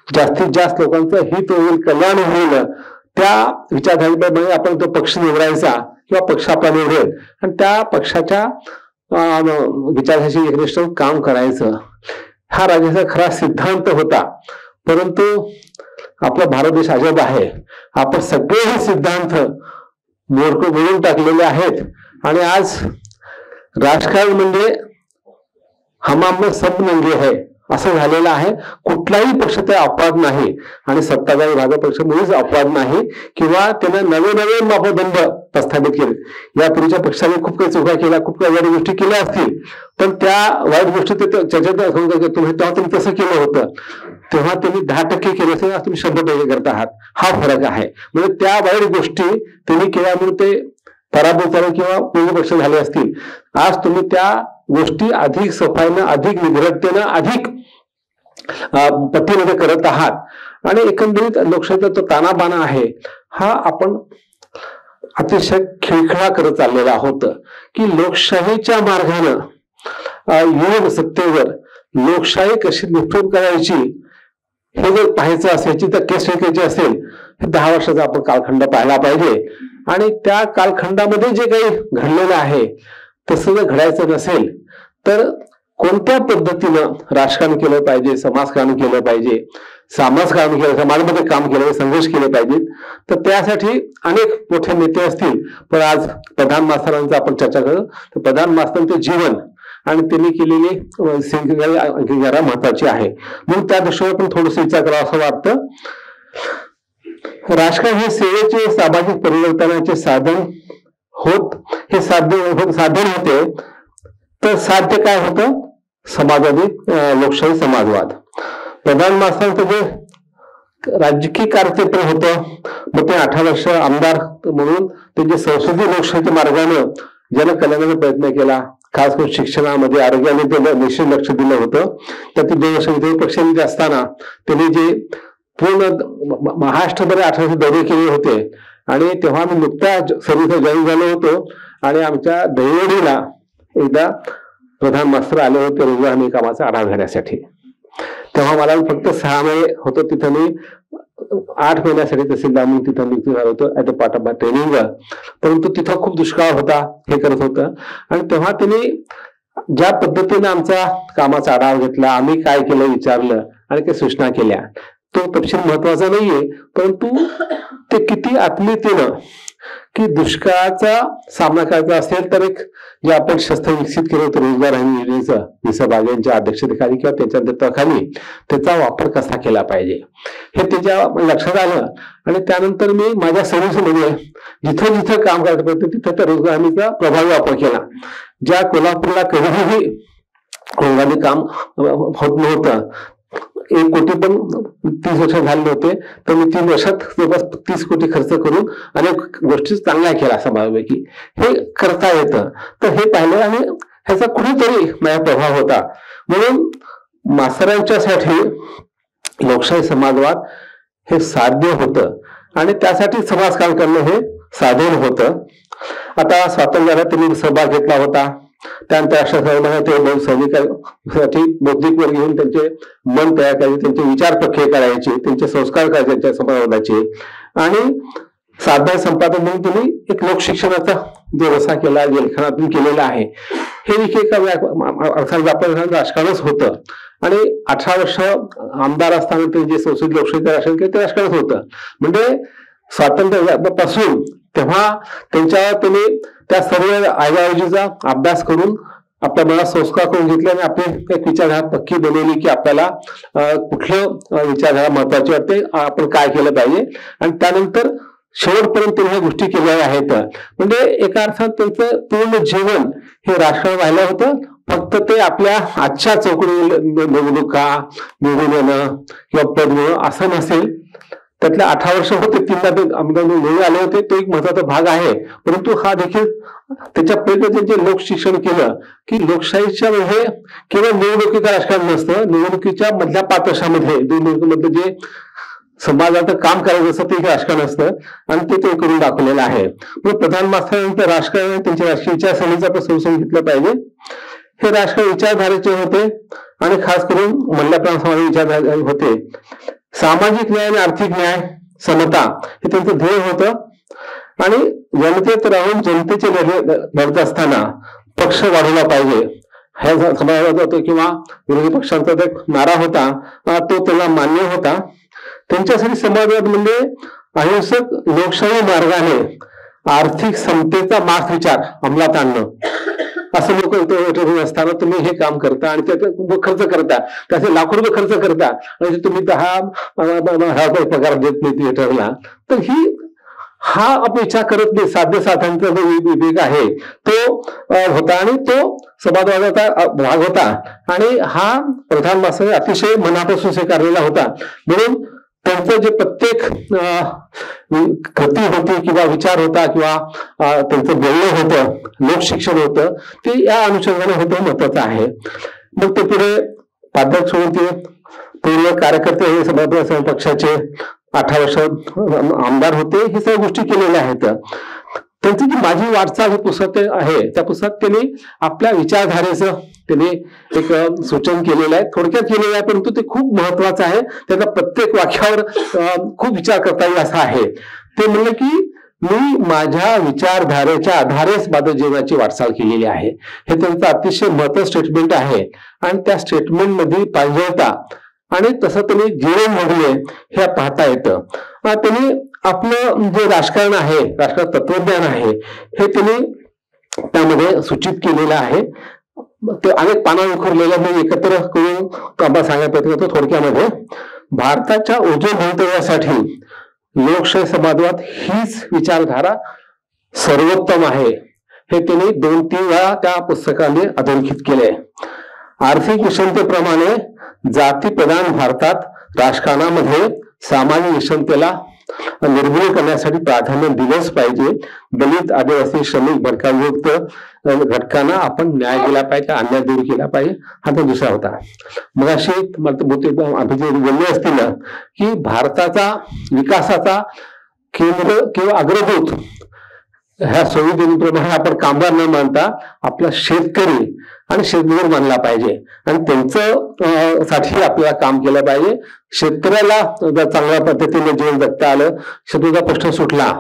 जास्तीत जास्त लोकांचं हित होईल, कल्याण होईल, त्या विचारधारेप्रमाणे आपण तो पक्ष निवडायचा किंवा पक्ष आपला निवडेल आणि त्या पक्षाच्या विचाराशी एकनिष्ठ काम करायचं. हा राज्याचा खरा सिद्धांत होता. परंतु आपला भारत देश अजब आहे, आपण सगळे हे सिद्धांत मोडून टाकलेले आहेत. आणि आज राजकारण म्हणजे हमाम सब नंगे है असं झालेलं आहे. कुठलाही पक्ष त्या अपवाद नाही आणि सत्ताधारी भाजप पक्ष मुळीच अपवाद नाही किंवा त्याने नवे मापदंड प्रस्थापित केले. यापूर्वीच्या पक्षाने खूप काही चुका केल्या, खूप काही वाईट गोष्टी केल्या असतील, पण त्या वाईट गोष्टी तेव्हा तुम्ही तसं केलं होतं, तेव्हा त्यांनी 10% केलं असेल, आज तुम्ही 100% करत आहात. हा फरक आहे. म्हणजे त्या वाईट गोष्टी त्यांनी केल्यामुळे ते पराभूत झाले किंवा पूर्ण पक्ष झाले असतील. आज तुम्ही त्या गोष्टी अधिक सफाईनं, अधिक निग्रहतेनं, अधिक पट्टीमध्ये करत आहात आणि एकंदरीत लोकशाहीचा तो तानाबाना आहे हा आपण अतिशय खिळखिळा करत चाललेला आहोत की लोकशाहीच्या मार्गानं येऊन सत्तेवर लोकशाही कशी निष्ठूर करायची हे जर पाहायचं असायची तर केस शिकायची असेल, हे 10 वर्षाचा आपण कालखंड पाहायला पाहिजे. आणि त्या कालखंडामध्ये जे काही घडलेलं आहे तसं जर घडायचं नसेल तर कोणत्या पद्धतीनं राजकारण केलं पाहिजे, समाजकारण केलं पाहिजे, समाजकारण केलं, समाजामध्ये काम केलं, संघर्ष केले पाहिजेत, तर त्यासाठी अनेक मोठे नेते असतील. पण आज प्रधान मास्तरांचं आपण चर्चा करू तर प्रधान मास्तरांचं जीवन आणि त्यांनी केलेली जरा महत्वाची आहे. म्हणून त्या दृष्टीने पण थोडस विचार करावा असं वाटतं. राजकारण हे सेवेचे, सामाजिक परिवर्तनाचे साधन हे साधन होते. तर साध्य काय होतं? समाजवादी लोकशाही समाजवाद. प्रधान मास्तरांचं जे राजकीय कार्यक्षेत्र होतं, मग ते 18 वर्ष आमदार म्हणून त्यांचे संसदीय लोकशाहीच्या मार्गानं जनकल्याणाचा प्रयत्न केला. खास करून शिक्षणामध्ये, आरोग्यामध्ये त्यांना निश्चित लक्ष दिलं होतं. त्या 2 वर्ष विरोधी पक्षनेते असताना त्यांनी जे पूर्ण महाराष्ट्रभर 18 दौरे केले होते आणि तेव्हा मी नुकताच सर्व्हिस जॉईन झालो होतो आणि आमच्या दहिवडीला एकदा प्रधान मास्तर आले होते रोजगार हमी कामाचा आढावा घेण्यासाठी. तेव्हा मला फक्त 6 महिने होतो तिथं, मी 8 महिन्यासाठी तहसीलदार म्हणून तिथं नियुक्त झालो होतो at the part of my training. परंतु तिथं खूप दुष्काळ होता, हे करत होतं आणि तेव्हा त्यांनी ज्या पद्धतीने आमचा कामाचा आढावा घेतला, आम्ही काय केलं विचारलं आणि काही सूचना केल्या, तो तपशील महत्वाचा नाहीये, परंतु ते किती आत्मीयतेनं की दुष्काळाचा सामना करायचा असेल तर एक जे आपण शस्त्र विकसित केलं होतं रोजगार हमी योजनेचं विसा बागेंच्या अध्यक्षतेखाली किंवा त्यांच्या नेतृत्वाखाली, त्याचा वापर कसा केला पाहिजे हे त्याच्या लक्षात आलं. आणि त्यानंतर मी माझ्या सर्व्हिसमध्ये जिथं जिथं काम करायचं होतं तिथं त्या रोजगार हमीचा प्रभावी वापर केला. ज्या कोल्हापूरला कधीही रोजगार हमी काम होत नव्हतं, 1 कोटी पण 30 वर्ष झाले होते, तर मी 3 वर्षात जवळपास 30 कोटी खर्च करून अनेक गोष्टी चांगल्या केल्या समाजापैकी. हे करता येतं, तर हे पाहिलं आणि ह्याचा कुठेतरी माझा प्रभाव होता. म्हणून मास्तरांच्यासाठी लोकशाही समाजवाद हे साध्य होतं आणि त्यासाठी समाजकारण करणं हे साधन होतं. आता स्वातंत्र्याला त्यांनी सहभाग घेतला होता, त्यानंतर राष्ट्रसंघाने सैनिकांसाठी बौद्धिक वर घेऊन त्यांचे मन तयार करायचे, त्यांचे विचार प्रक्रिया करायचे, त्यांचे संस्कार करायचे त्यांच्या समाजाचे. आणि साधन संपादन म्हणून त्यांनी एक लोकशिक्षणाचा जो रसा केला, जे लेखनातून केलेला आहे, हे देखील आपण राजकारणच होतं. आणि 18 वर्ष आमदार असताना ते जे संसदीय लोकशाहीचं राजकारण केलं ते राजकारणच होतं. म्हणजे स्वातंत्र्यापासून तेव्हा त्यांच्यावर त्यांनी त्या सर्व आयडिओलॉजीचा अभ्यास करून आपल्या मनात संस्कार करून घेतले आणि आपली एक विचारधारा पक्की बनवली की आपल्याला कुठलं विचारधारा महत्वाची वाटते, आपण काय केलं पाहिजे. आणि त्यानंतर शेवटपर्यंत ह्या गोष्टी केलेल्या आहेत. म्हणजे एका अर्थात त्यांचं पूर्ण जीवन हे राजकारण राहिलं होतं. फक्त ते आपल्या आजच्या चौकडी निवडणुका निवडून येणं किंवा पद मिळणं असं नसेल. त्यातल्या 18 वर्ष होते, 3दा ते आमदार निवडून आले होते, तो एक महत्वाचा भाग आहे. परंतु हा देखील त्याच्या पहिले जे लोक शिक्षण केलं की लोकशाहीच्या म्हणजे केवळ निवडणुकीचं राजकारण नसतं, निवडणुकीच्या मधल्या 5 वर्षामध्ये निवडणुकीमधलं जे समाजाचं काम करायचं असं ते राजकारण असतं आणि ते करून दाखवलेलं आहे. मग प्रधान मास्तरांचं राजकारण त्यांच्या राजकीय विचारसरणीचा आपण समजून घेतलं पाहिजे. हे राजकारण विचारधारेचे होते आणि खास करून मल्लप्राण समाज विचारधारे होते. सामाजिक न्याय आणि आर्थिक न्याय समता हे त्यांचं ध्येय होतं. आणि जनतेत राहून जनतेचे लढत असताना पक्ष वाढवला पाहिजे ह्या समाजात होतो किंवा विरोधी पक्षांचा एक नारा होता, तो त्यांना मान्य होता. त्यांच्यासाठी समाजवाद म्हणजे अहिंसक लोकशाही मार्गाने आर्थिक समतेचा मार्ग विचार अंमलात आणणं. असं लोक असताना तुम्ही हे काम करता आणि त्याचा खर्च करता, त्याचे लाखो रुपये खर्च करता आणि तुम्ही 10 पगार देत नाही थिएटरला, तर हा आपण विचार करत नाही. साध्य साधनांचा जो विवेक आहे तो होता आणि तो समाजवादाचा भाग होता. आणि हा प्रधान मास्तर अतिशय मनापासून स्वीकारलेला होता. म्हणून त्यांचं जे प्रत्येक कृती होती किंवा विचार होता किंवा त्यांचं बोलणं होतं, लोकशिक्षण होतं, ते या अनुषंगाने होतं, महत्वाचं आहे. मग ते पुढे पाध्यक्ष सोडून ते पूर्व कार्यकर्ते हे समाजवादी पक्षाचे 18 वर्ष आमदार होते. हे सगळ्या गोष्टी केलेल्या आहेत. त्यांची जी माझी वाटचाल हे पुस्तक आहे, त्या पुस्तकात त्यांनी आपल्या विचारधारेचं त्यांनी एक सूचन केलेलं आहे, थोडक्यात केलेलं आहे, परंतु ते खूप महत्वाचं आहे. त्याचा प्रत्येक वाक्यावर खूप विचार करता येईल असं आहे. ते म्हणलं की मी माझ्या विचारधारेच्या आधारेच माझ्या जीवनाची वाटचाल केलेली आहे. हे त्यांचं अतिशय महत्वाचं स्टेटमेंट आहे. आणि त्या स्टेटमेंट मध्ये पाहिजे होता आणि तसं त्यांनी जीवन घडले हे पाहता येतं. त्यांनी आपलं जे राजकारण आहे, राजकारण तत्वज्ञान आहे, हे त्यांनी त्यामध्ये सूचित केलेलं आहे. ते अनेक पाना विखुरलेल्या मी एकत्र करून सांगायला प्रयत्न करतो. थोडक्यामध्ये भारताच्या उज्ज्वल भवितव्यासाठी लोकशाही समाजवाद हीच विचारधारा सर्वोत्तम आहे, हे त्यांनी 2-3 वेळा त्या पुस्तकाने अधोरेखित केले. आर्थिक विषमतेप्रमाणे जाती प्रधान भारतात राजकारणामध्ये सामाजिक विषमतेला निर्मूलन करण्यासाठी प्राधान्य दिलंच पाहिजे. दलित, आदिवासी, श्रमिक, भटक्यांयुक्त घटकांना आपण न्याय दिला पाहिजे, अन्याय दूर केला पाहिजे. हा तो दुसरा होता. मग अशी अभिजित बोलले असतील ना की भारताचा विकासाचा केंद्र किंवा अग्रदूत ह्या संविधानाप्रमाणे आपण कामगार न मानता आपला शेतकरी आणि शेतमजूर मानला पाहिजे आणि त्यांचं साठी आपल्याला काम केलं पाहिजे. शेतकऱ्याला जर चांगल्या पद्धतीने जीवन जगता आलं, शेतकऱ्याचा प्रश्न सुटला,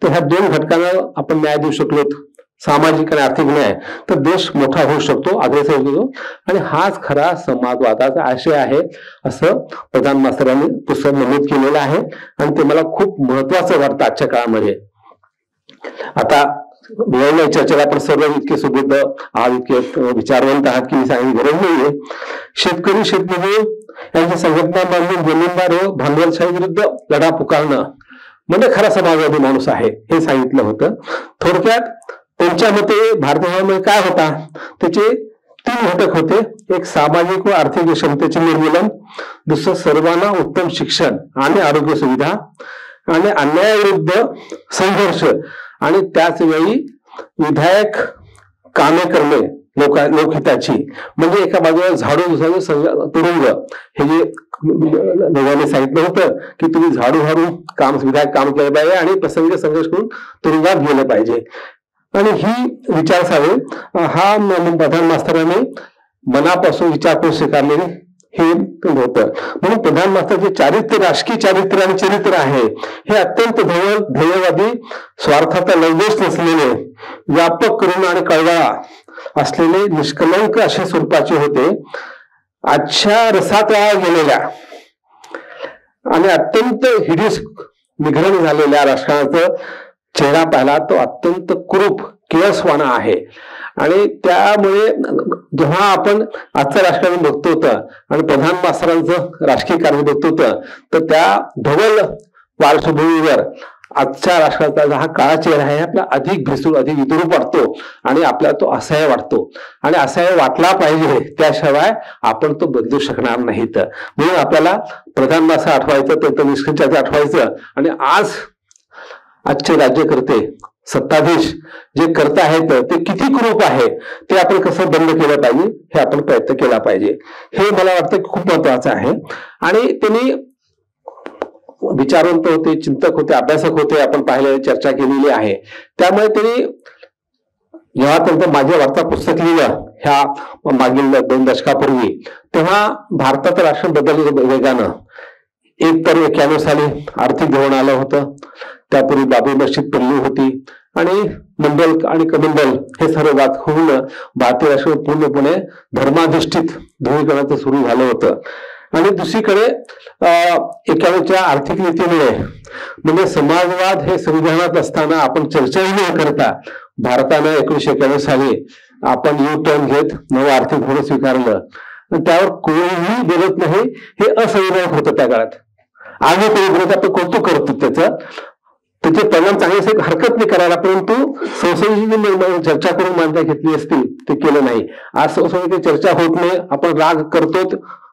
तर ह्या दोन घटकांना आपण न्याय देऊ शकलोत, सामाजिक आणि आर्थिक न्याय, तर देश मोठा होऊ शकतो, अग्रेसर होतो. आणि हाच खरा समाजवादाचा आशय आहे असं प्रधान मास्तरांनी पुस्तक नमूद केलेलं आहे आणि ते मला खूप महत्वाचं वाटतं आजच्या काळामध्ये. आता वेळेच्या चर्चेला आपण सर्व इतके सुबुद्ध आहात, इतके विचारवंत आहात की मी सांगण्याची गरज नाहीये. शेतकरी, शेतमजूर यांची संघटना बांधून जमीनदार व भांडवलशाही विरुद्ध लढा पुकारणं म्हणजे खरा समाजवादी माणूस आहे हे सांगितलं होतं. थोडक्यात त्यांच्या मते भारतामध्ये काय होता, त्याचे 3 घटक होते. एक सामाजिक व आर्थिक क्षमतेचे निर्मूलन, दुसरं सर्वांना उत्तम शिक्षण आणि आरोग्य सुविधा, आणि अन्यायाविरुद्ध संघर्ष, आणि त्याच वेळी विधायक कामे करणे लोकहिताची. म्हणजे एका बाजूला झाडू, दुसऱ्या तुरुंग. हे जे दोघांनी सांगितलं होतं की तुम्ही झाडू झाडून विधायक काम केलं पाहिजे आणि प्रसंगी संघर्ष करून तुरुंगात गेलं पाहिजे. आणि ही विचारसारणी हा प्रधान मास्तरांनी मनापासून विचार करून स्वीकारलेली हे होतं. म्हणून प्रधान मास्तर जे चारित्र्य, राजकीय चारित्र्य आणि चरित्र आहे हे अत्यंत ध्येयवादी, स्वार्थाचा लवलेश नसलेले, व्यापक करुण आणि कळवळा असलेले, निष्कलंक अशा स्वरूपाचे होते. आजच्या रसात गेलेल्या आणि अत्यंत हिडीस निघरण झालेल्या राजकारणाचा चेहरा पाहिला तो अत्यंत कुरूप, किळसवाणा आहे. आणि त्यामुळे जेव्हा आपण आजचं राजकारण बघतो होतं आणि प्रधान मास्तरांचं राजकीय कार्य बघतो होतं, तर त्या धवल पार्श्वभूमीवर आजच्या राजकारणाचा हा काळा चेहरा आहे आपला अधिक भेसूर, अधिक विद्रूप वाटतो आणि आपल्याला तो असह्य वाटतो. आणि असह्य वाटला पाहिजे, त्याशिवाय आपण तो बदलू शकणार नाहीत. म्हणून आपल्याला प्रधान मास्तर आठवायचं, त्यांचं निष्कर्ष आठवायचं. आणि आजचे राज्यकर्ते, सत्ताधीश जे करत आहेत ते किती कुरूप आहे ते आपण कसं बंद केलं पाहिजे हे आपण प्रयत्न केला पाहिजे. हे मला वाटतं खूप महत्वाचं आहे. आणि त्यांनी विचारवंत होते, चिंतक होते, अभ्यासक होते, आपण पाहिलेली चर्चा केलेली आहे. त्यामुळे त्यांनी जेव्हा त्यांचं माझे वार्ता पुस्तक लिहिलं ह्या मागील 2 दशकापूर्वी, तेव्हा भारताचं राष्ट्र बदललं वेगानं. एक तर 91 साली आर्थिक धोरण आलं होतं, त्यापूर्वी बाबरी मस्जिद पडली होती आणि मंडल आणि कमंडल हे सर्व वाद होऊन भारतीय राष्ट्र पूर्णपणे धर्माधिष्ठित ध्रुवीकरणाचं सुरू झालं होतं. आणि दुसरीकडे 91च्या आर्थिक नीतीमुळे म्हणजे समाजवाद हे संविधानात असताना आपण चर्चाही न करता भारतानं 1991 साली आपण यू टर्न घेत नवं आर्थिक धोरण स्वीकारलं. त्यावर कोणीही बोलत नाही, हे असंविधानिक होतं त्या काळात. आम्ही कोणी आपण कौतुक करतो त्याचे परिणाम चांगले हरकत नाही करायला, परंतु संसदेची चर्चा करून मान्यता घेतली असती ते केलं नाही. आज संसदेची चर्चा होत नाही, आपण राग करतो,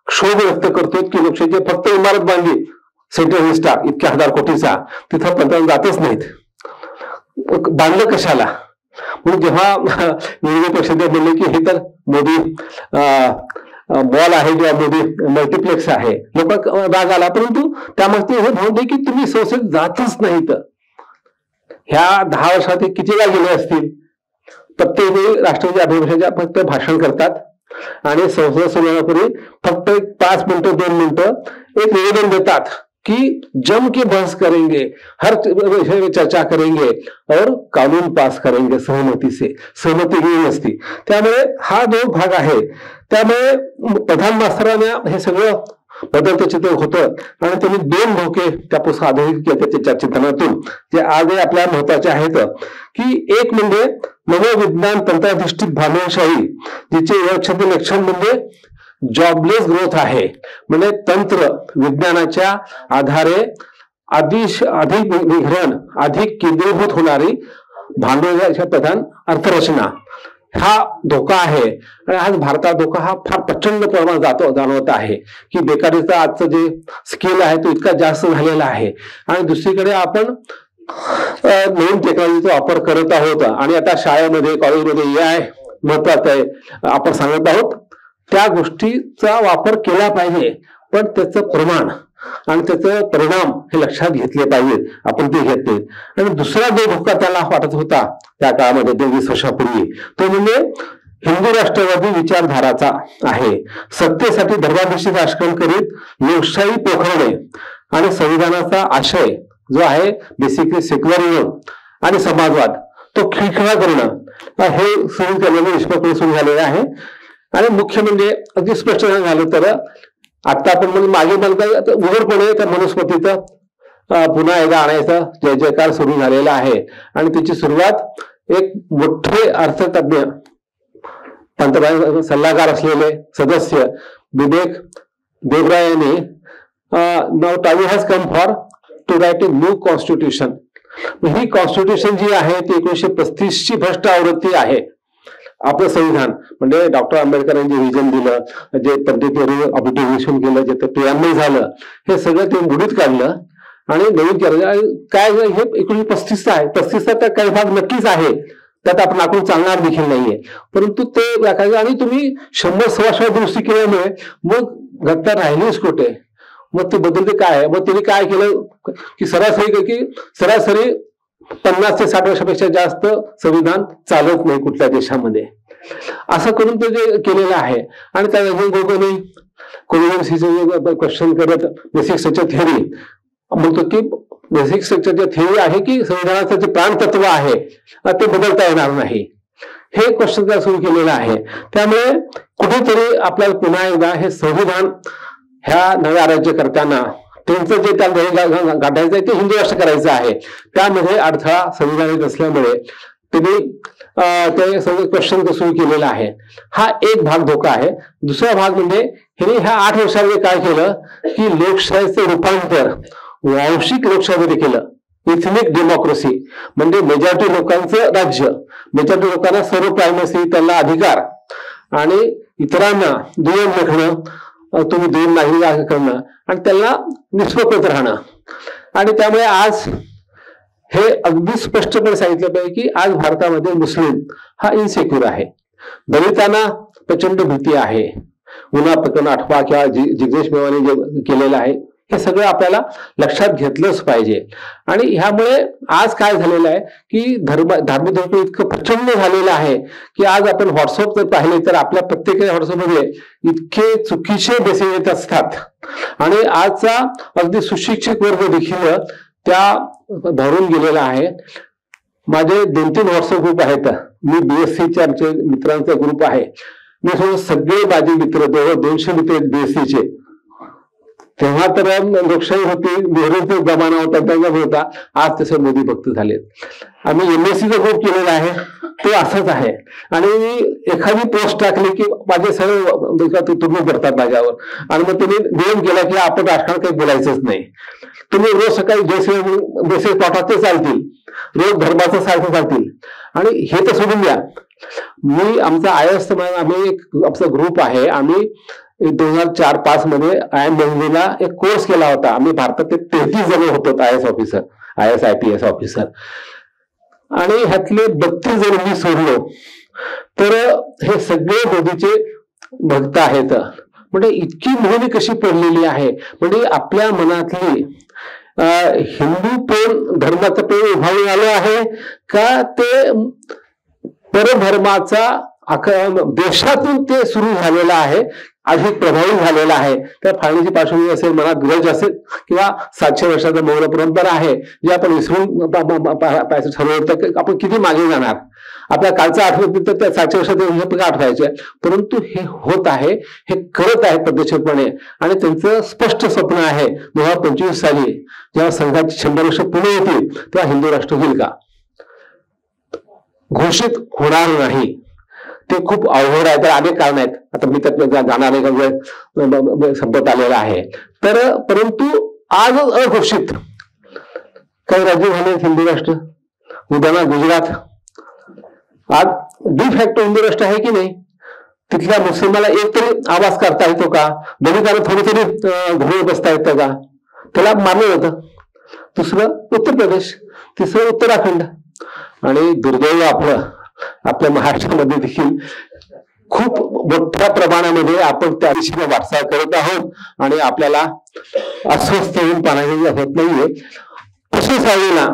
क्षोभ व्यक्त करतो की लोकशाहीची फक्त इमारत बांधली सेंट्रल विस्टा इतक्या 1000 कोटीचा, तिथं पंतप्रधान जातच नाहीत, बांधलं कशाला. म्हणून जेव्हा विरोधी पक्ष बोलले की हे तर मोदी मॉल आहे किंवा मोदी मल्टिप्लेक्स आहे, लोक राग आला. परंतु त्यामध्ये हे म्हणते की तुम्ही संसदेत जातच नाहीत. ह्या 10 वर्षात किती वेळा गेले असतील. प्रत्येक वेळी राष्ट्रपती अभिभाषणाच्या फक्त भाषण करतात आणि संसद सुरू होण्यापूर्वी फक्त 5 मिनिटं 2 मिनिटं एक निवेदन देतात कि जम के बहस करेंगे, हर विषय में चर्चा करेंगे और कानून पास करेंगे सहमती से. सहमती घेऊन असती. त्यामुळे हा जो भाग आहे, त्यामुळे प्रधान मास्तरांना हे सगळं बदलतं चित्र होतं आणि त्यांनी 2 धोके त्या पुस्तकात आधारित केले त्याच्या चिंतनातून, जे आजही आपल्याला महत्वाचे आहेत. की एक म्हणजे नवविज्ञान तंत्राधिष्ठित भांडवलशाही, जिचे लक्षण म्हणजे जॉबलेस ग्रोथ आहे. म्हणजे तंत्र विज्ञानाच्या आधारे अधिक विघटन, अधिक केंद्रीभूत होणारी भांडवलाच्या प्रधान अर्थरचना. हा धोका आहे. आणि आज भारतात धोका हा फार प्रचंड प्रमाणात जाणवत आहे की बेकारीचा आजचं जे स्केल आहे तो इतका जास्त झालेला आहे. आणि दुसरीकडे आपण नवीन टेक्नॉलॉजीचा वापर करत आहोत आणि आता शाळेमध्ये कॉलेजमध्ये AI महत्वाचं आहे आपण सांगत आहोत. त्या गोष्टीचा वापर केला पाहिजे, पण त्याचं प्रमाण आणि त्याचे परिणाम हे लक्षात घेतले पाहिजेत. आपण ते घेत नाहीत. आणि दुसरा जो धोका त्याला वाटत होता त्या काळामध्ये 20 वर्षापूर्वी, तो म्हणजे हिंदू राष्ट्रवादी विचारधाराचा आहे. सत्तेसाठी धर्माधिष्ठित राजकारण करीत लोकशाही पोखरणे आणि संविधानाचा आशय जो आहे बेसिकली सेक्युलरिझम आणि समाजवाद तो खिळखिळा करणं हे सुरू केलेलं निष्पक्षपणे सुरू झालेलं आहे. आणि मुख्य म्हणजे अगदी स्पष्ट झालं तर आता आपण म्हणजे मागे म्हणता उघडपणे त्या मनुस्मृतीचं पुन्हा एकदा आणायचा जय जयकार सुरू झालेला आहे. आणि त्याची सुरुवात एक मोठे अर्थतज्ञ पंतप्रधान सल्लागार असलेले सदस्य बिबेक देबराय यांनी now time has come for to write a new constitution. ही कॉन्स्टिट्यूशन जी आहे ती 1935ची भ्रष्ट आवृत्ती आहे. आपलं संविधान म्हणजे डॉक्टर आंबेडकरांनी जे विजन दिलं, जे पंडित नेहरू अभिटेशन केलं, जे प्रियांबल झालं, हे सगळं ते बुडीत काढलं आणि नवीन केलं. काय हे 1935 आहे. 35चा तर काही भाग नक्कीच आहे, त्यात आपण आकडून चालणार देखील नाहीये. परंतु ते आणि तुम्ही 100-125 दुरुस्ती केल्यामुळे मग घटना राहिलीच कुठे? मग ते बदलते काय आहे? मग त्यांनी काय केलं की सरासरी 50 ते 60 वर्षापेक्षा जास्त संविधान चालत नाही कुठल्या देशामध्ये, असं करून ते जे केलेलं आहे. आणि त्या कोणी क्वेश्चन करत बेसिक स्ट्रक्चर थिअरी म्हणतो की बेसिक स्ट्रक्चरची थिअरी आहे की संविधानाचं जे प्राणतत्व आहे ते बदलता येणार नाही. हे क्वेश्चन सुरू केलेलं आहे. त्यामुळे कुठेतरी आपल्याला पुन्हा एकदा हे संविधान ह्या नव्या राज्यकर्त्यांना त्यांचं जे त्या गाठायचं आहे ते हिंदू राष्ट्र करायचं आहे, त्यामध्ये अडथळा संविधानिक असल्यामुळे त्यांनी ते सगळे क्वेश्चन सुरू केलेला आहे. हा एक भाग धोका आहे. दुसरा भाग म्हणजे ह्यांनी ह्या 8 वर्षामध्ये काय केलं की लोकशाहीचं रूपांतर वांशिक लोकशाहीमध्ये केलं. इथनिक डेमोक्रेसी म्हणजे मेजॉरिटी लोकांचं राज्य, मेजॉरिटी लोकांना सर्व प्रायमसी, त्यांना अधिकार आणि इतरांना दुय्यम लेखणं, तुम्ही देऊन नाही करणं आणि त्यांना निष्पक्ष राहणं. आणि त्यामुळे आज हे अगदी स्पष्टपणे सांगितलं पाहिजे की आज भारतामध्ये मुस्लिम हा इनसेक्युअर आहे. दलितांना प्रचंड भीती आहे. गुन्हा प्रकरण 8 किंवा जिग्नेश मेवानी जे केलेलं आहे हे सगळं आपल्याला लक्षात घेतलंच पाहिजे. आणि ह्यामुळे आज काय झालेलं आहे की धार्मिक धोरण इतकं प्रचंड झालेलं आहे की आज आपण व्हॉट्सअप जर पाहिले तर आपल्या प्रत्येक व्हॉट्सअपमध्ये इतके चुकीचे मेसेज येत असतात. आणि आजचा अगदी सुशिक्षित वर्ग देखील त्या भरून गेलेला आहे. माझे 2-3 व्हॉट्सअप ग्रुप आहेत. मी BSCचे आमचे मित्रांचा ग्रुप आहे. मी सगळे माझे मित्र 200 मित्र आहेत BSCचे. तेव्हा तर लोकशाही होती, नेहरूचा जमाना होता, त्यांचा होता. आज तसे मोदी भक्त झालेत. आम्ही MSCचा ग्रुप केलेला आहे, ते असंच आहे. आणि एखादी पोस्ट टाकली की माझे सर्व तुम्ही करतात माझ्यावर आणि मग तुम्ही नियम केला की आपण राजकारण काही बोलायचंच नाही. तुम्ही रोज सकाळी जैसे पाठात ते चालतील, रोज धर्माचं सारखं चालतील. आणि हे तर सोडून द्या, मी आमचा IAS आम्ही एक आमचा ग्रुप आहे. आम्ही 2004-5 मध्ये IIM एक कोर्स केला होता. आम्ही भारतातले 33 जण होतो IAS officer, IAS IPS officer. आणि ह्यातले 32 जण मी सोडलो. तर हे सगळे मोदीचे भक्त आहेत. म्हणजे इतकी मोहनी कशी पडलेली आहे. म्हणजे आपल्या मनातली हिंदू प्रेम, धर्माचं प्रेम उभारून आलं आहे का ते परधर्माचा देशातून ते सुरू झालेलं आहे, अधिक प्रभावी झालेला आहे. त्या फाळणीची पार्श्वभूमी असेल, मनात ग्रज असेल किंवा 700 वर्षाचा मौर्य परंपरा आहे जी आपण विसरून पाहायचं ठरवलं. आपण किती मागे जाणार? आपल्या कालचं आठवत तर त्या 700 वर्षात आठवायचे. परंतु हे होत आहे, हे करत आहे पद्धतशीरपणे. आणि त्यांचं स्पष्ट स्वप्न आहे 2025 साली जेव्हा संघाची 100 वर्ष पूर्ण होतील तेव्हा हिंदू राष्ट्र होईल का? घोषित होणार नाही. ते खूप अवघड आहे. तर अनेक कारण आहेत. आता मी त्यात जाणार वेळ संपत आलेला आहे. तर परंतु आजच अघोषित काही राज्य झाले हिंदू राष्ट्र. उदाहरणार्थ गुजरात, आज डिफॅक्टो हिंदू राष्ट्र आहे की नाही? तिथल्या मुस्लिमाला एक तरी आवाज करता येतो का? दलितांना थोडी तरी घोडे बसता येतं का? त्याला मारलं जातं. दुसरं उत्तर प्रदेश, तिसरं उत्तराखंड. आणि दुर्दैव आपल्या महाराष्ट्रामध्ये देखील खूप मोठ्या प्रमाणामध्ये आपण त्या दिशेने वाटचाल करत आहोत आणि आपल्याला अस्वस्थ होऊन पाहण्याची होत नाहीये. तसेच आईला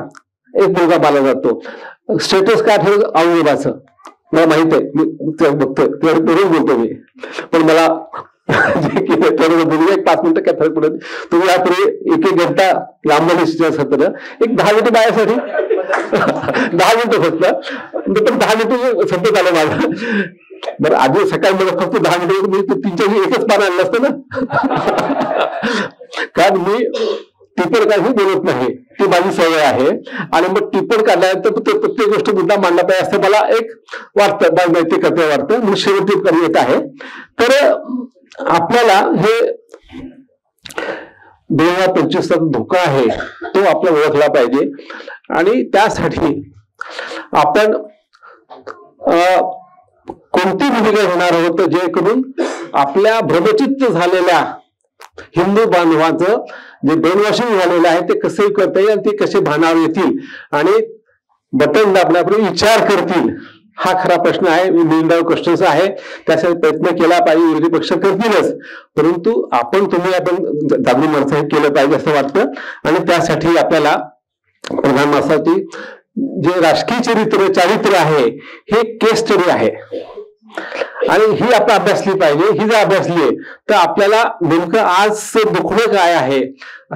एक मुलगा पाला जातो. स्टेटस काय ठेवलं औरंगाबादचं मला माहित आहे, मी बघतोय तेवढं बोलतो मी, पण मला जे केलं तेवढं बोलूया. 5 मिनिटं काय फरक पडत. तुम्ही यापूर्वी 1 घंटा लांब सत्र एक 10 मिनिटं बायासाठी 10 मिनिटं फक्त, पण 10 मिनिटं संपत आलं माझं. बरं आधी सकाळी मला फक्त 10 मिनिटं मी 3-4 एकच पान आणलं असतं ना, कारण मी टिप्पण काही बोलत नाही, ती माझी सवय आहे. आणि मग टिप्पण काढल्यानंतर प्रत्येक गोष्ट मुद्दा मांडला पाहिजे असं मला एक वाटतं, नैतिक कर्तव्य वाटतं. म्हणून शेवटी येत आहे. तर आपल्याला हे 2025 धोका आहे तो आपल्याला ओळखला पाहिजे. आणि त्यासाठी आपण कोणती भूमिका घेणार आहोत जेणेकरून आपल्या भ्रमचित्त झालेल्या हिंदू बांधवांचं जे ब्रेनवॉशिंग झालेलं आहे ते कसं करता येईल, ते कसे भानावर येतील आणि बटन दाबण्यापूर्वी विचार करतील, हा खरा प्रश्न आहे. मिलियन क्वेश्चन्स आहे. त्यासाठी प्रयत्न केला पाहिजे. विरोधी पक्ष करतीलच, परंतु आपण जागरूक माणसं हे केलं पाहिजे असं वाटतं. आणि त्यासाठी आपल्याला प्रधानमंत्र्यांसाठी जे राजकीय चारित्र्य आहे हे केस स्टडी आहे आणि ही आपण अभ्यासली पाहिजे. ही जर अभ्यासली तर आपल्याला नेमकं आज दुखणं काय आहे,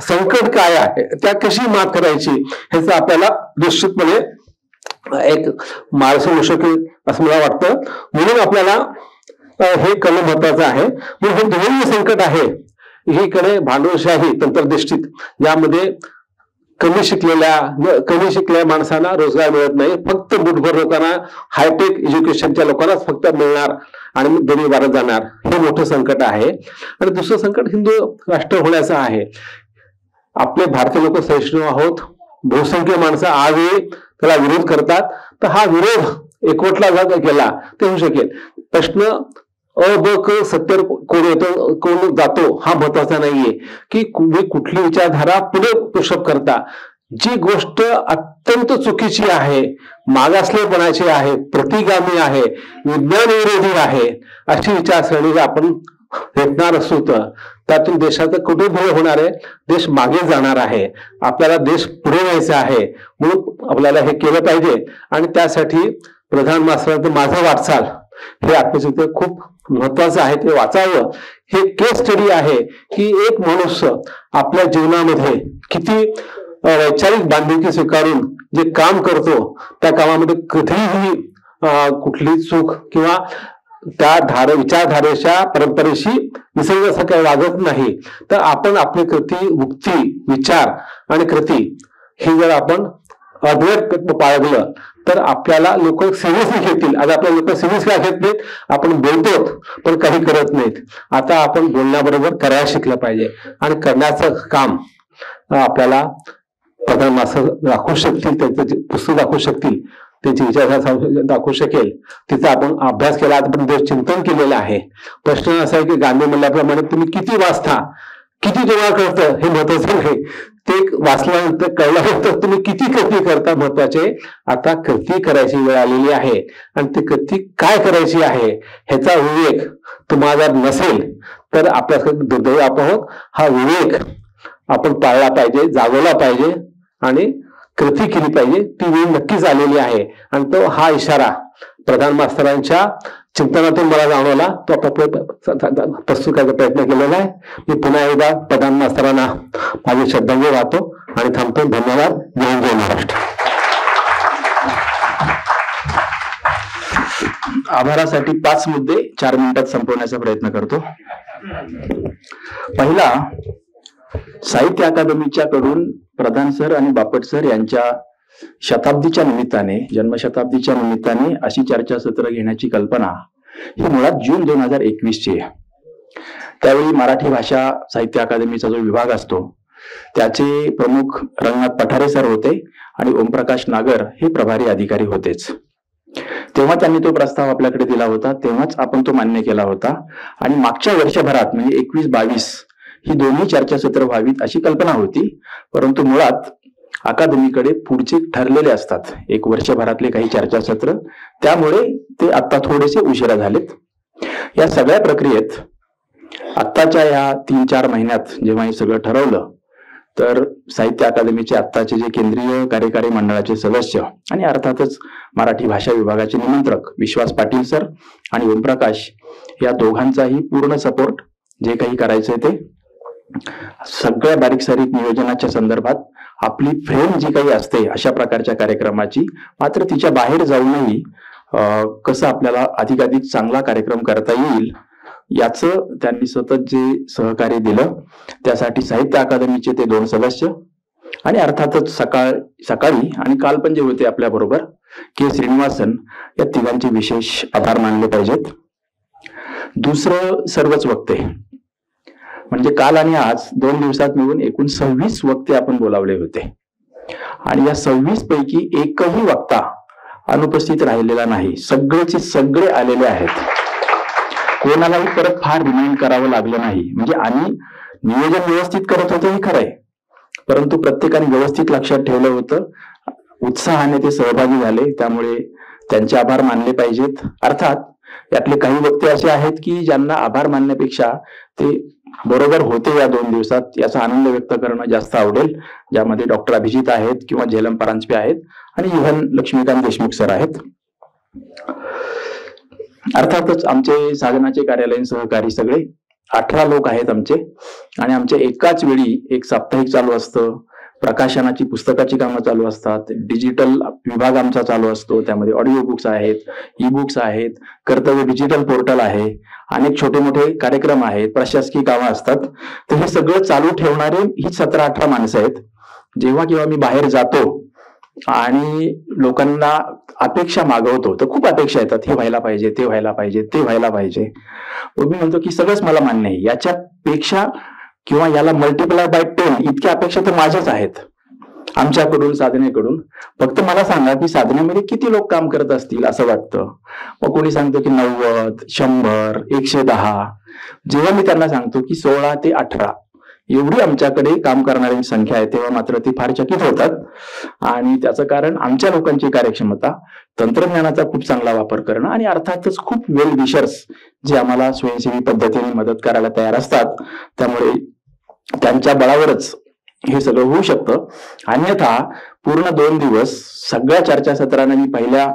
संकट काय आहे, त्या कशी मात करायची ह्याचं आपल्याला निश्चितपणे एक मार्ग होऊ शकेल असं मला वाटतं. म्हणून आपल्याला हे करणं महत्वाचं आहे. म्हणून हे दोन्ही संकट आहे, एकीकडे भांडवलशाही तंत्रनिष्ठित, यामध्ये कमी शिकलेल्या माणसांना रोजगार मिळत नाही, फक्त बुटभर लोकांना, हायटेक एज्युकेशनच्या लोकांनाच फक्त मिळणार आणि दोन्ही भारत जाणार, हे मोठं संकट आहे. आणि दुसरं संकट हिंदू राष्ट्र होण्याचं आहे. आपले भारतीय लोक सहिष्णू आहोत, बहुसंख्य माणसं आजही त्याला विरोध करतात. तर हा विरोध एकवटला गेला ते होऊ शकेल. प्रश्न सत्तर कोण येतो कोण जातो हा महत्वाचा नाहीये की तुम्ही कुठली विचारधारा पुढे पुशअप करता. जी गोष्ट अत्यंत चुकीची आहे, मागासलेपणाची आहे, प्रतिगामी आहे, विज्ञान विरोधी आहे, अशी विचारसरणी आपण भेटणार असू तर त्यातून देशाचं कुठे पुढे होणार आहे, देश मागे जाणार आहे. आपल्याला देश पुढे न्यायचा आहे, म्हणून आपल्याला हे केलं पाहिजे. आणि त्यासाठी प्रधानमंत्र्यांचं माझं वाटचाल हे आत्मचित्र खूप महत्वाचं आहे, ते वाचावं. हे केस स्टडी आहे की एक मनुष्य आपल्या जीवनामध्ये किती वैचारिक बांधिलकी स्वीकारून जे काम करतो त्या कामामध्ये कधीही कुठली चूक किंवा त्या विचारधारेच्या परंपरेशी निसर्ग असं काही वागत नाही. तर आपण आपली कृती, उक्ती, विचार आणि कृती ही जर आपण अद्वैत बाळगलं तर आपल्याला लोक सिरियसली घेतील. आज आपल्या लोक सिरियस का घेत नाहीत? आपण बोलतो पण काही करत नाहीत. आता आपण बोलण्याबरोबर करायला शिकलं पाहिजे आणि करण्याचं काम आपल्याला प्रधानमंत्री दाखवू शकतील, त्यांचं पुस्तक दाखवू शकतील, त्याची विचारधारा दाखवू शकेल. तिचा आपण अभ्यास केला, आपण चिंतन केलेलं आहे. प्रश्न असा आहे की गांधी म्हणल्याप्रमाणे तुम्ही किती वाचता, किती तुम्हाला कळतं हे महत्वाचं नाही, ते वाचल्यानंतर कळल्यानंतर तुम्ही किती कृती करता महत्वाचे. आता कृती करायची वेळ आलेली आहे आणि ती कृती काय करायची आहे ह्याचा विवेक तुम्हाला जर नसेल तर आपल्याकडे दुर्दैव आहोत. हा विवेक आपण पाळला पाहिजे, जागवला पाहिजे आणि कृती केली पाहिजे. ती वेळ नक्कीच आलेली आहे आणि तो हा इशारा प्रधानमंत्र्यांच्या चिंतनातून मला जाणवला, तो प्रस्तुत करायचा प्रयत्न केलेला आहे. मी पुन्हा एकदा प्रधानमंत्र्यांना माझे श्रद्धांजली वाहतो आणि थांबतो. धन्यवाद. जय महाराष्ट्र. आभारासाठी 5 मुद्दे 4 मिनिटात संपवण्याचा प्रयत्न करतो. पहिला, साहित्य अकादमीच्या कडून प्रधान सर आणि बापट सर यांच्या शताब्दीच्या निमित्ताने, जन्मशताब्दीच्या निमित्ताने अशी चर्चासत्र घेण्याची कल्पना ही मुळात जून 2021 आहे. त्यावेळी मराठी भाषा साहित्य अकादमीचा जो विभाग असतो त्याचे प्रमुख रंगनाथ पठारे सर होते आणि ओमप्रकाश नागर हे प्रभारी अधिकारी होतेच. तेव्हा त्यांनी तो प्रस्ताव आपल्याकडे दिला होता, तेव्हाच आपण तो मान्य केला होता. आणि मागच्या वर्षभरात म्हणजे 21-22 ही दोन्ही चर्चासत्र व्हावीत अशी कल्पना होती. परंतु मुळात अकादमीकडे पुढचे ठरलेले असतात एक वर्षभरातले काही चर्चासत्र, त्यामुळे ते आता थोडेसे उशिरा झालेत. या सगळ्या प्रक्रियेत आत्ताच्या या 3-4 महिन्यात जेव्हा हे सगळं ठरवलं, तर साहित्य अकादमीचे आत्ताचे जे केंद्रीय कार्यकारी मंडळाचे सदस्य आणि अर्थातच मराठी भाषा विभागाचे निमंत्रक विश्वास पाटील सर आणि ओमप्रकाश या दोघांचाही पूर्ण सपोर्ट, जे काही करायचंय ते सगळ्या बारीक सारीक नियोजनाच्या संदर्भात आपली फ्रेम जी काही असते अशा प्रकारच्या कार्यक्रमाची, मात्र तिच्या बाहेर जाऊनही कसं आपल्याला अधिकाधिक चांगला कार्यक्रम करता येईल याचं त्यांनी सतत जे सहकार्य दिलं, त्यासाठी साहित्य अकादमीचे ते 2 सदस्य आणि अर्थातच सकाळी आणि काल पण जे होते आपल्या बरोबर के श्रीनिवासन, या तिघांचे विशेष आभार मानले पाहिजेत. दुसरं सर्वच वक्ते, म्हणजे काल आणि आज 2 दिवसात मिळून एकूण 26 वक्ते आपण बोलावले होते आणि या 26 पैकी एकही वक्ता अनुपस्थित राहिलेला नाही. सगळेचे सगळे आलेले आहेत. कोणालाही परत फार रिमाइंड करावं लागलं नाही. म्हणजे आम्ही नियोजन व्यवस्थित करत होतो हे खरंय, परंतु प्रत्येकाने व्यवस्थित लक्षात ठेवलं होतं. उत्साहाने ते सहभागी झाले, त्यामुळे त्यांचे आभार मानले पाहिजेत. अर्थात यातले काही वक्ते असे आहेत की ज्यांना आभार मानण्यापेक्षा ते बरोबर होते या 2 दिवसात, याचा आनंद व्यक्त करणं जास्त आवडेल. ज्यामध्ये डॉक्टर अभिजित आहेत किंवा झेलम परांजपे आहेत आणि इव्हन लक्ष्मीकांत देशमुख सर आहेत. अर्थातच आमचे साधनाचे कार्यालयीन सहकारी सगळे 18 लोक आहेत आमचे, आणि आमच्या एकाच वेळी एक साप्ताहिक चालू असतं, प्रकाशनाची पुस्तकाची कामं चालू असतात, डिजिटल विभाग आमचा चालू असतो, त्यामध्ये ऑडिओ बुक्स आहेत, ई बुक्स आहेत, कर्तव्य डिजिटल पोर्टल आहे, अनेक छोटे मोठे कार्यक्रम आहेत, प्रशासकीय कामं असतात. तर हे सगळं चालू ठेवणारे ही 17-18 माणसं आहेत. जेव्हा केव्हा मी बाहेर जातो आणि लोकांना अपेक्षा मागवतो तर खूप अपेक्षा येतात, हे व्हायला पाहिजे, ते व्हायला पाहिजे, ते व्हायला पाहिजे. मी म्हणतो की सगळंच मला मान्य आहे, याच्यापेक्षा किंवा याला मल्टिप्लाय बाय 10 इतक्या अपेक्षा तर माझ्याच आहेत आमच्याकडून, साधनेकडून. फक्त मला सांगा की साधनेमध्ये किती लोक काम करत असतील असं वाटतं. मग कोणी सांगतो की 90, 100, 110. जेव्हा मी त्यांना सांगतो की 16 ते 18 एवढी आमच्याकडे काम करणाऱ्यांची संख्या आहे, तेव्हा मात्र ते फार चकित होतात. आणि त्याचं कारण आमच्या लोकांची कार्यक्षमता, तंत्रज्ञानाचा खूप चांगला वापर करणं आणि अर्थातच खूप वेल विशर्स जे आम्हाला स्वयंसेवी पद्धतीने मदत करायला तयार असतात. त्यामुळे त्यांच्या बळावरच हे सगळं होऊ शकतं. अन्यथा पूर्ण 2 दिवस सगळ्या चर्चासत्रांना मी पहिल्या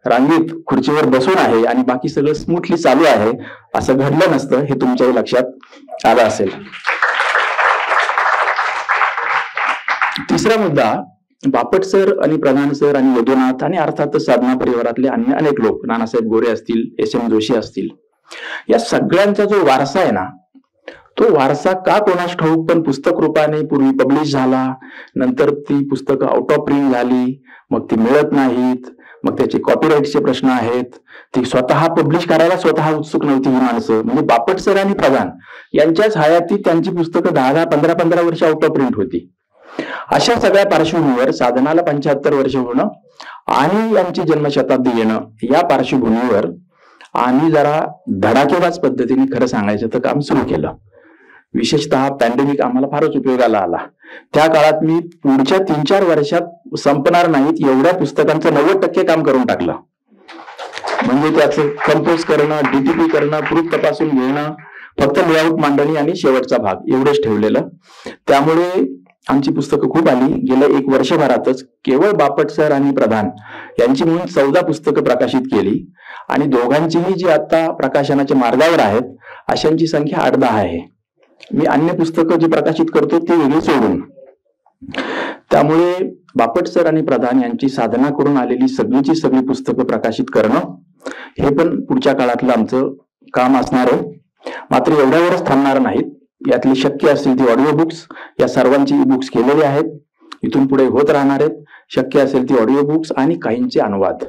रांगेत खुर्चीवर बसून आहे आणि बाकी सगळं स्मूथली चालू आहे असं घडलं नसतं, हे तुमच्याही लक्षात आलं असेल. तिसरा मुद्दा, बापट सर आणि प्रधान सर आणि यदुनाथ आणि अर्थातच साधना परिवारातले अन्य अनेक लोक, नानासाहेब गोरे असतील, SM जोशी असतील, या सगळ्यांचा जो वारसा आहे ना, तो वारसा का कोणास ठाऊक पण पुस्तक रूपाने पूर्वी पब्लिश झाला, नंतर ती पुस्तकं आउट ऑफ प्रिंट झाली, मग ती मिळत नाहीत, मग त्याचे कॉपीराईटचे प्रश्न आहेत. ती स्वतः पब्लिश करायला स्वतः उत्सुक नव्हती ही माणसं. म्हणजे बापट सर आणि प्रधान यांच्याच हयातीत त्यांची पुस्तकं 10-10, 15-15 वर्ष आउट ऑफ प्रिंट होती. अशा सगळ्या पार्श्वभूमीवर साधनाला 75 वर्ष होणं आणि यांची जन्मशताब्दी येणं, या पार्श्वभूमीवर आम्ही जरा धडाकेबाज पद्धतीने खरं सांगायचं तर काम सुरू केलं. विशेषतः पॅन्डेमिक आम्हाला फारच उपयोगाला आला. त्या काळात मी पुढच्या 3-4 वर्षात संपणार नाहीत एवढ्या पुस्तकांचं 90% काम करून टाकलं. म्हणजे त्याचं कंपोज करणं, DTP करणं, प्रूफ तपासून घेणं, फक्त लेआउट मांडणी आणि शेवटचा भाग एवढंच ठेवलेलं. त्यामुळे आमची पुस्तकं खूप आली. गेल्या 1 वर्षभरातच केवळ बापट सर आणि प्रधान यांची म्हणून 14 पुस्तकं प्रकाशित केली आणि दोघांचीही जी आता प्रकाशनाच्या मार्गावर आहेत अशांची संख्या 8-10 आहे. मी अन्य पुस्तकं जी प्रकाशित करतो ती वेगळी सोडून. त्यामुळे बापट सर आणि प्रधान यांची साधना करून आलेली सगळीची सगळी पुस्तकं प्रकाशित करणं हे पण पुढच्या काळातलं आमचं काम असणार आहे. मात्र एवढ्यावरच थांबणार नाहीत. यातली शक्य असतील ती ऑडिओ बुक्स, या सर्वांची ई बुक्स केलेले आहेत, इथून पुढे होत राहणार आहेत. शक्य असेल ती ऑडिओ बुक्स आणि काहींचे अनुवाद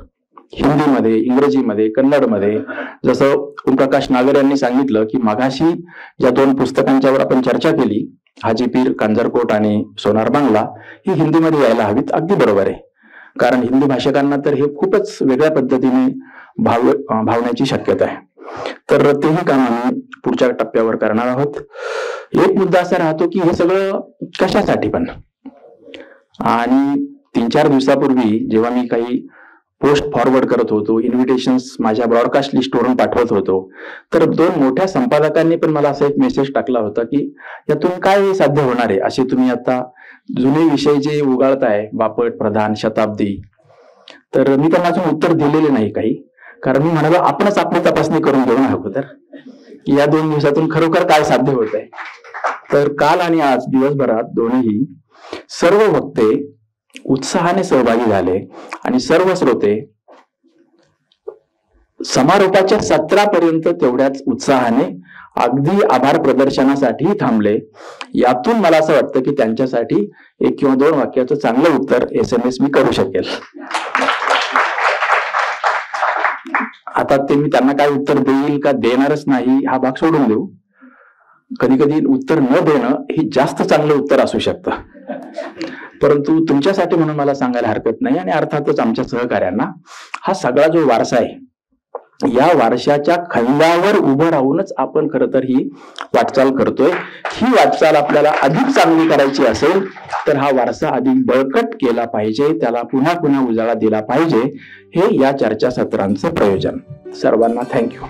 हिंदीमध्ये, इंग्रजीमध्ये, कन्नडमध्ये. जसं ओमप्रकाश नागर यांनी सांगितलं की मागाशी ज्या 2 पुस्तकांच्यावर आपण चर्चा केली, हाजी पीर, कांजरकोट आणि सोनार बांगला, ही हिंदीमध्ये यायला हवीत. अगदी बरोबर आहे, कारण हिंदी भाषकांना तर हे खूपच वेगळ्या पद्धतीने भावण्याची शक्यता आहे. तर तेही काम आम्ही पुढच्या टप्प्यावर करणार आहोत. एक मुद्दा असा राहतो की हे सगळं कशासाठी पण, आणि 3-4 दिवसापूर्वी जेव्हा मी काही पोस्ट फॉरवर्ड करत होतो, इन्व्हिटेशन्स माझ्या ब्रॉडकास्ट लिस्टवरून पाठवत होतो, तर 2 मोठ्या संपादकांनी पण मला असा एक मेसेज टाकला होता की यातून काय साध्य होणार आहे, असे तुम्ही आता जुने विषय जे उगाळताय, बापट, प्रधान, शताब्दी. तर मी त्यांना अजून उत्तर दिलेले नाही काही, कारण मी म्हणालो आपणच आपली तपासणी करून घेऊ ना अगोदर की या 2 दिवसातून खरोखर काय साध्य होत आहे. तर काल आणि आज दिवसभरात दोन्ही सर्व वक्ते उत्साहाने सहभागी झाले आणि सर्व श्रोते समारोपाच्या सत्रापर्यंत तेवढ्याच उत्साहाने अगदी आभार प्रदर्शनासाठी थांबले. यातून मला असं वाटतं की त्यांच्यासाठी 1 किंवा 2 वाक्याचं चांगलं उत्तर SMS मी करू शकेल. आता ते मी त्यांना काय उत्तर देईल का देणारच नाही हा भाग सोडून देऊ. कधी कधी उत्तर न देणं हे जास्त चांगलं उत्तर असू शकतं, परंतु तुमच्यासाठी म्हणून मला सांगायला हरकत नाही. आणि अर्थातच आमच्या सहकार्यांना हा सगळा जो वारसा आहे, या वारशाच्या खांद्यावर उभं राहूनच आपण खरं तर ही वाटचाल करतोय. ही वाटचाल आपल्याला अधिक चांगली करायची असेल तर हा वारसा अधिक बळकट केला पाहिजे, त्याला पुन्हा पुन्हा उजाळा दिला पाहिजे. हे या चर्चासत्रांचं प्रयोजन. सर्वांना थँक्यू.